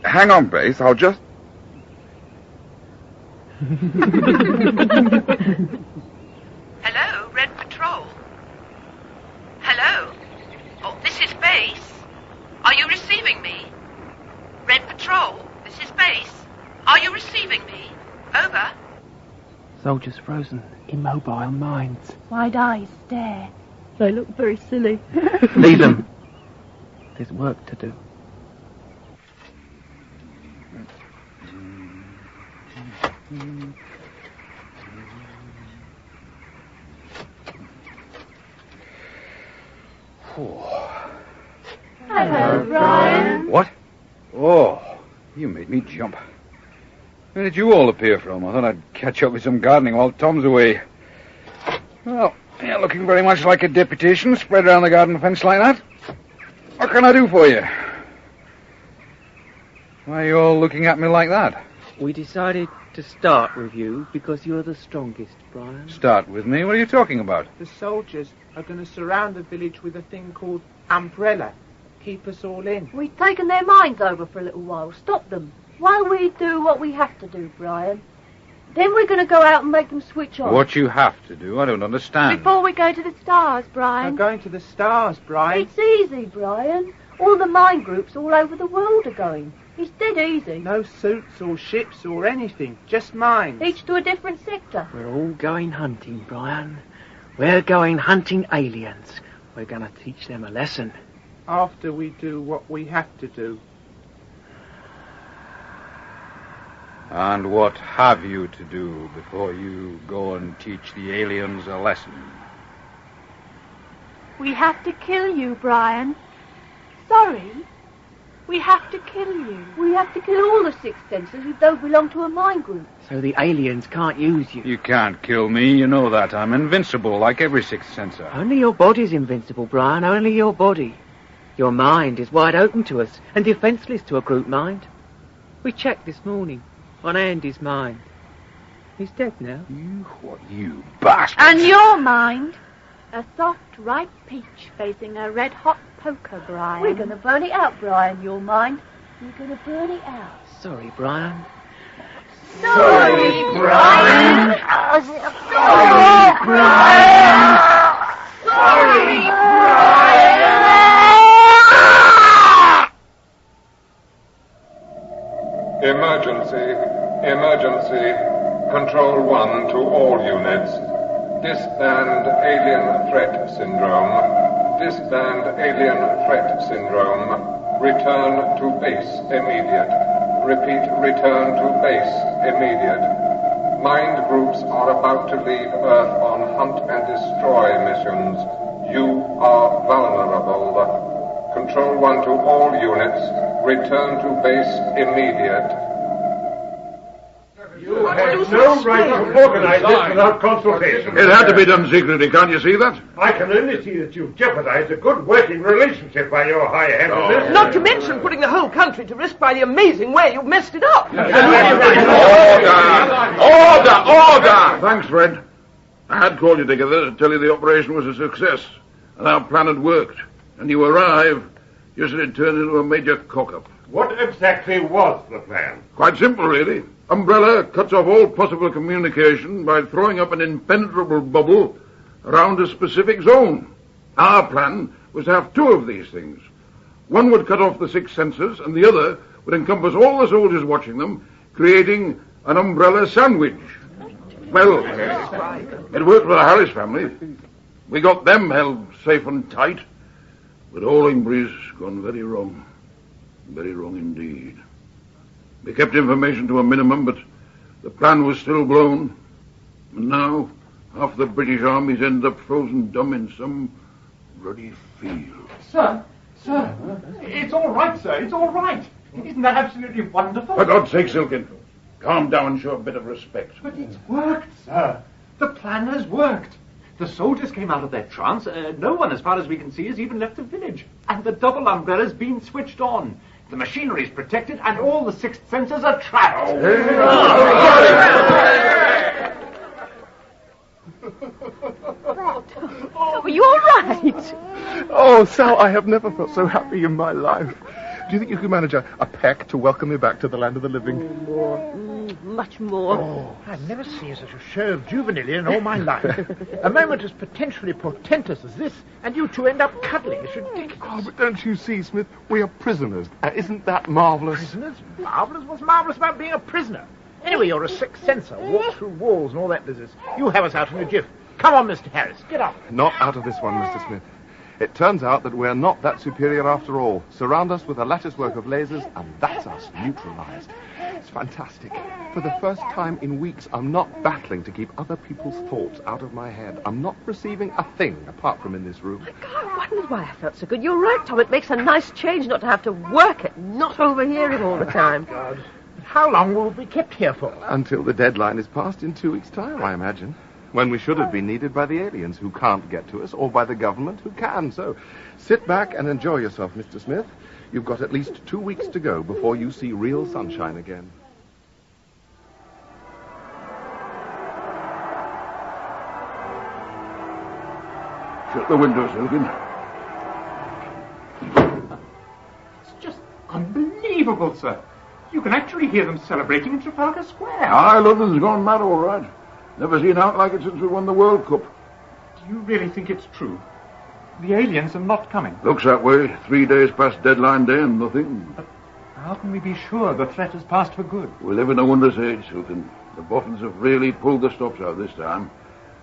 Hang on, base, I'll just... Hello, Red Patrol. Hello? Oh, this is base. Are you receiving me? Red Patrol, this is base. Are you receiving me? Over. Soldiers frozen, immobile minds. Wide eyes stare. They look very silly. Leave them. There's work to do. Hello, Brian. What? Oh, you made me jump. Where did you all appear from? I thought I'd catch up with some gardening while Tom's away. Well, you're looking very much like a deputation spread around the garden fence like that. What can I do for you? Why are you all looking at me like that? We decided to start with you because you're the strongest, Brian. Start with me? What are you talking about? The soldiers are going to surround the village with a thing called umbrella. Keep us all in. We've taken their minds over for a little while. Stop them. While we do what we have to do, Brian. Then we're going to go out and make them switch on. What you have to do? I don't understand. Before we go to the stars, Brian. We're going to the stars, Brian. It's easy, Brian. All the mine groups all over the world are going. It's dead easy. No suits or ships or anything. Just mines. Each to a different sector. We're all going hunting, Brian. We're going hunting aliens. We're going to teach them a lesson. After we do what we have to do. And what have you to do before you go and teach the aliens a lesson? We have to kill you, Brian. Sorry. We have to kill you. We have to kill all the sixth senses who don't belong to a mine group. So the aliens can't use you. You can't kill me, you know that. I'm invincible, like every sixth sensor. Only your body's invincible, Brian. Only your body. Your mind is wide open to us and defenceless to a group mind. We checked this morning on Andy's mind. He's dead now. You bastard! And your mind? A soft, ripe peach facing a red-hot poker, Brian. We're going to burn it out, Brian, your mind. We're going to burn it out. Sorry, Brian. Sorry, Brian. Sorry, Brian. Sorry, Emergency. Emergency. Control 1 to all units. Disband alien threat syndrome. Disband alien threat syndrome. Return to base immediate. Repeat, return to base immediate. Mind groups are about to leave Earth on hunt and destroy missions. You are vulnerable. Control 1 to all units. Return to base immediate. You had no right to organize this without consultation. It had to be done secretly, can't you see that? I can only see that you've jeopardized a good working relationship by your high-handedness. Not to mention putting the whole country to risk by the amazing way you've messed it up. Order! Thanks, Fred. I had called you together to tell you the operation was a success, and our plan had worked. And you arrive, just as it turned into a major cock-up. What exactly was the plan? Quite simple, really. Umbrella cuts off all possible communication by throwing up an impenetrable bubble around a specific zone. Our plan was to have two of these things. One would cut off the six sensors, and the other would encompass all the soldiers watching them, creating an umbrella sandwich. Well, it worked for the Harris family. We got them held safe and tight. But Orlingbury's gone very wrong. Very wrong indeed. We kept information to a minimum, but the plan was still blown. And now, half the British army's ended up frozen dumb in some ruddy field. Sir, it's all right, sir, it's all right. Isn't that absolutely wonderful? For God's sake, Silkin, calm down and show a bit of respect. But it's worked, sir. The plan has worked. The soldiers came out of their trance. No one, as far as we can see, has even left the village. And the double umbrella's been switched on. The machinery is protected, and all the sixth senses are trapped. Oh, are you all right? Oh, Sal, I have never felt so happy in my life. Do you think you could manage a peck to welcome me back to the land of the living? More. Much more. Oh, I've never seen such a show of juvenility in all my life. A moment as potentially portentous as this, and you two end up cuddling. It's ridiculous. Oh, but don't you see, Smith? We are prisoners. Isn't that marvellous? Prisoners? Marvellous? What's marvellous about being a prisoner? Anyway, you're a sixth sensor. Walk through walls and all that business. You have us out in a jiff. Come on, Mr. Harris. Get up. Not out of this one, Mr. Smith. It turns out that we're not that superior after all. Surround us with a lattice work of lasers, and that's us, neutralized. It's fantastic. For the first time in weeks, I'm not battling to keep other people's thoughts out of my head. I'm not receiving a thing apart from in this room. I wondered why I felt so good. You're right, Tom. It makes a nice change not to have to work it, not overhear it all the time. God. How long will we be kept here for? Until the deadline is passed in 2 weeks' time, I imagine. When we should have been needed by the aliens who can't get to us, or by the government who can. So, sit back and enjoy yourself, Mr. Smith. You've got at least 2 weeks to go before you see real sunshine again. Shut the window, Silkin. It's just unbelievable, sir. You can actually hear them celebrating in Trafalgar Square. Aye, London's gone mad, all right. Never seen out like it since we won the World Cup. Do you really think it's true? The aliens are not coming. Looks that way. 3 days past deadline day and nothing. But how can we be sure the threat has passed for good? We live in a wondrous age, Silkin. The Boffins have really pulled the stops out this time.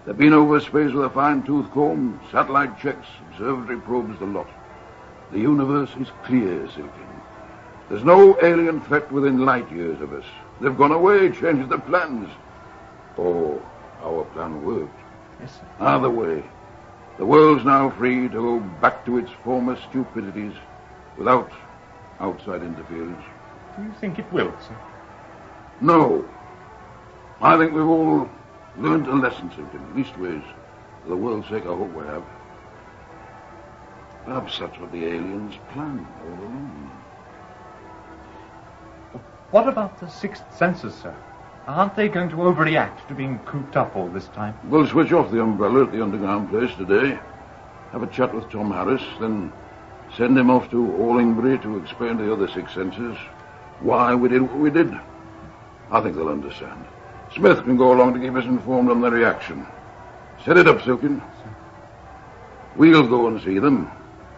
They've been over space with a fine-tooth comb, satellite checks, observatory probes, the lot. The universe is clear, Silkin. There's no alien threat within light years of us. They've gone away, changed their plans. Oh, our plan worked. Yes, sir. Either way, the world's now free to go back to its former stupidities without outside interference. Do you think it will, sir? No. I think we've all learned a lesson, Silkin. Leastways, for the world's sake, I hope we have. Perhaps that's what the aliens planned all along. What about the sixth senses, sir? Aren't they going to overreact to being cooped up all this time? We'll switch off the umbrella at the underground place today, have a chat with Tom Harris, then send him off to Allingbury to explain to the other six senses why we did what we did. I think they'll understand. Smith can go along to keep us informed on their reaction. Set it up, Silkin. We'll go and see them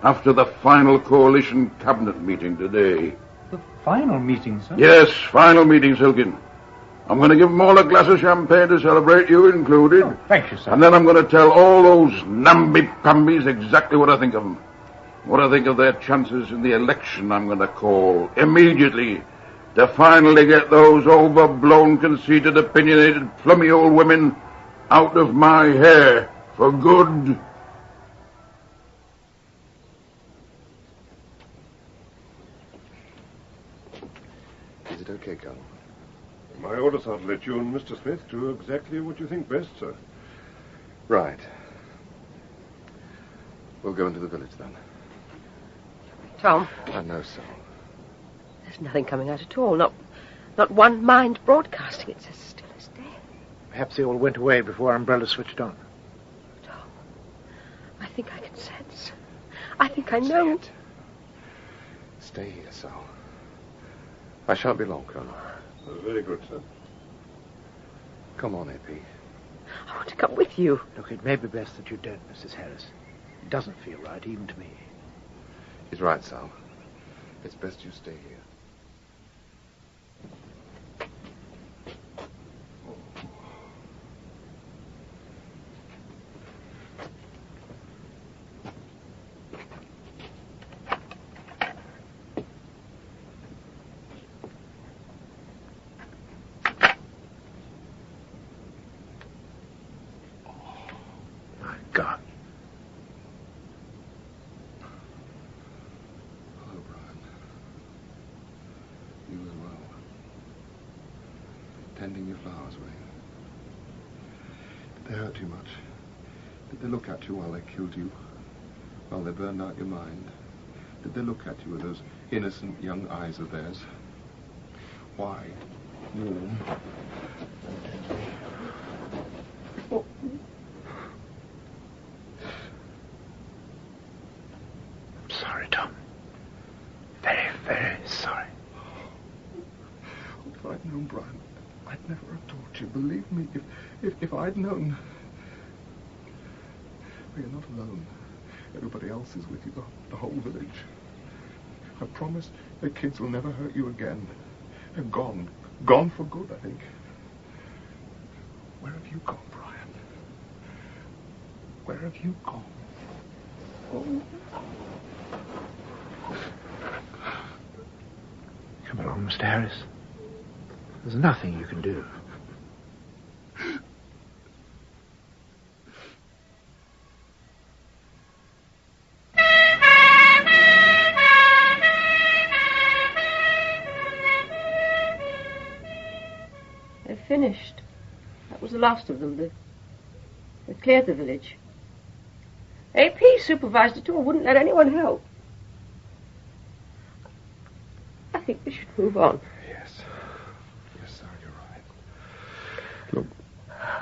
after the final coalition cabinet meeting today. The final meeting, sir? Yes, final meeting, Silkin. I'm going to give them all a glass of champagne to celebrate, you included. Oh, thank you, sir. And then I'm going to tell all those namby-pambies exactly what I think of them. What I think of their chances in the election I'm going to call immediately to finally get those overblown, conceited, opinionated, plummy old women out of my hair for good. Is it okay, Colonel? My orders are to let you and Mr. Smith do exactly what you think best, sir. Right. We'll go into the village, then. Tom, I know so. there's nothing coming out at all. Not one mind broadcasting. It's as still as death. Perhaps they all went away before umbrella switched on. Tom, I think I can sense. I think I know. Stay here, Sal. I shan't be long, Colonel. Very good, sir. Come on, AP. I want to come with you. Look, it may be best that you don't, Mrs. Harris. It doesn't feel right, even to me. He's right, Sal. It's best you stay here. God. Hello, Brian. tending your flowers, Wayne? Did they hurt you much? Did they look at you while they killed you? While they burned out your mind? Did they look at you with those innocent young eyes of theirs? Why? Warm. Oh. I'm sorry, Tom. Very, very sorry. If I'd known, Brian, I'd never have told you. Believe me, if I'd known. But you're not alone. Everybody else is with you, the whole village. I promise the kids will never hurt you again. They're gone. Gone for good, I think. Where have you gone, Brian? Where have you gone? Oh. Come along, Mr. Harris. There's nothing you can do. They're finished. That was the last of them. They've cleared the village. AP supervised it all, wouldn't let anyone help. I think we should move on. Yes. Yes, sir, you're right. Look,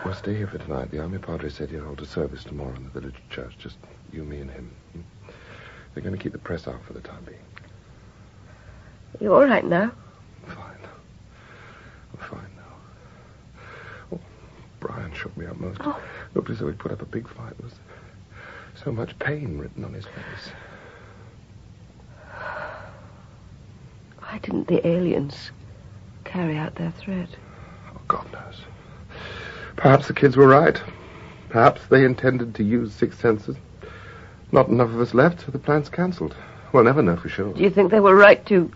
we'll stay here for tonight. The army padre said he'd hold a service tomorrow in the village church. Just you, me, and him. They're going to keep the press out for the time being. You all right now? I'm fine now. Oh, Brian shook me up most. Oh. Looked as though he'd put up a big fight. There was so much pain written on his face. Why didn't the aliens carry out their threat? Oh, God knows. Perhaps the kids were right. Perhaps they intended to use six senses. Not enough of us left, so the plan's cancelled. We'll never know for sure. Do you think they were right to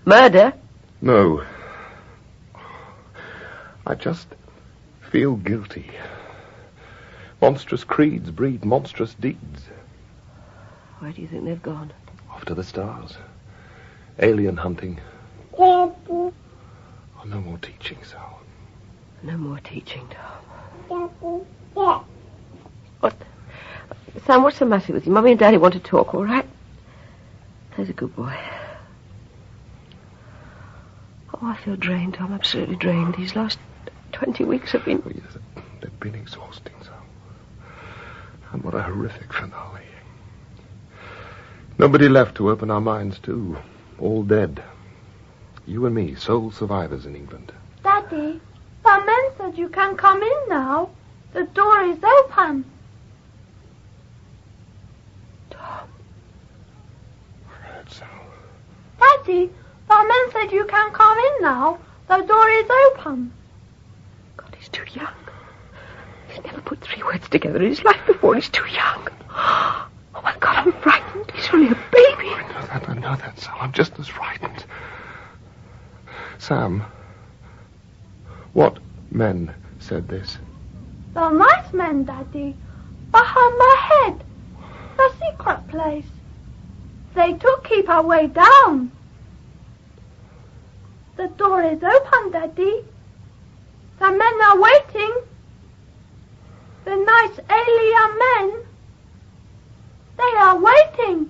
murder? No. I just feel guilty. Monstrous creeds breed monstrous deeds. Where do you think they've gone? Off to the stars. Alien hunting. Oh, no more teaching, Sal. No more teaching, Tom. What? Sam, what's the matter with you? Mummy and Daddy want to talk, all right? There's a good boy. Oh, I feel drained, Tom, absolutely drained. These last 20 weeks have been... Oh, yes, they've been exhausting, Sal. And what a horrific finale. Nobody left to open our minds to. All dead. You and me, sole survivors in England. Daddy, the man said you can come in now. The door is open. Tom. Right, Sal. Daddy, the man said you can come in now. The door is open. God, he's too young. He's never put 3 words together in his life before. He's too young. Oh, my God, I'm frightened. He's only a baby. I know that, Sal. I'm just as frightened. Sam, what men said this? The nice men, Daddy. Behind my head. The secret place. They do keep our way down. The door is open, Daddy. The men are waiting. The nice alien men. They are waiting.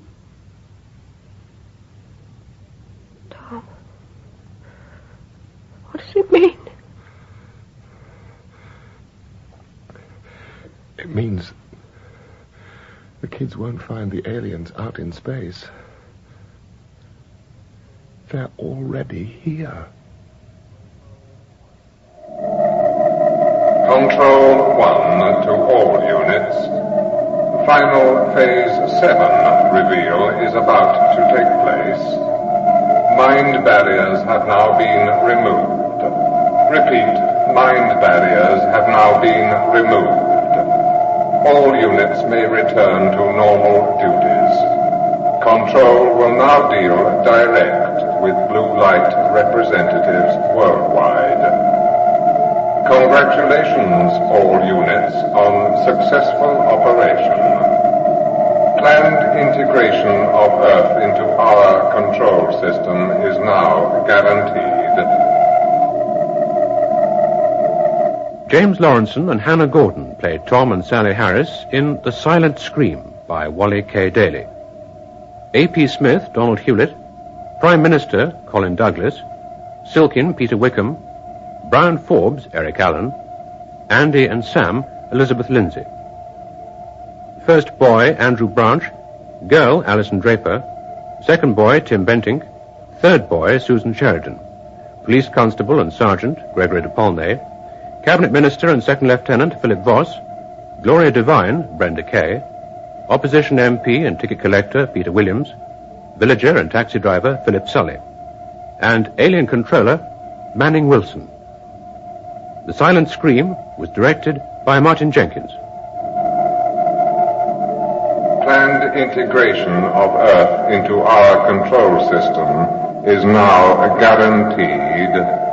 Tom. What does it mean? It means the kids won't find the aliens out in space. They're already here. Control 1 to all units. Final Phase 7 reveal is about to take place. Mind barriers have now been removed. Repeat, mind barriers have now been removed. All units may return to normal duties. Control will now deal direct with blue light representatives worldwide. Congratulations, all units, on successful operation. Planned integration of Earth into our control system is now guaranteed. James Lawrenson and Hannah Gordon played Tom and Sally Harris in The Silent Scream by Wally K. Daly. A.P. Smith, Donald Hewlett, Prime Minister, Colin Douglas, Silkin, Peter Wickham, Brian Forbes, Eric Allen, Andy and Sam, Elizabeth Lindsay. First boy, Andrew Branch, girl, Alison Draper, second boy, Tim Bentinck, third boy, Susan Sheridan, police constable and sergeant, Gregory de Paulnay, cabinet minister and second lieutenant, Philip Voss, Gloria Devine, Brenda Kay, opposition MP and ticket collector, Peter Williams, villager and taxi driver, Philip Sully, and alien controller, Manning Wilson. The Silent Scream was directed by Martin Jenkins. Planned integration of Earth into our control system is now guaranteed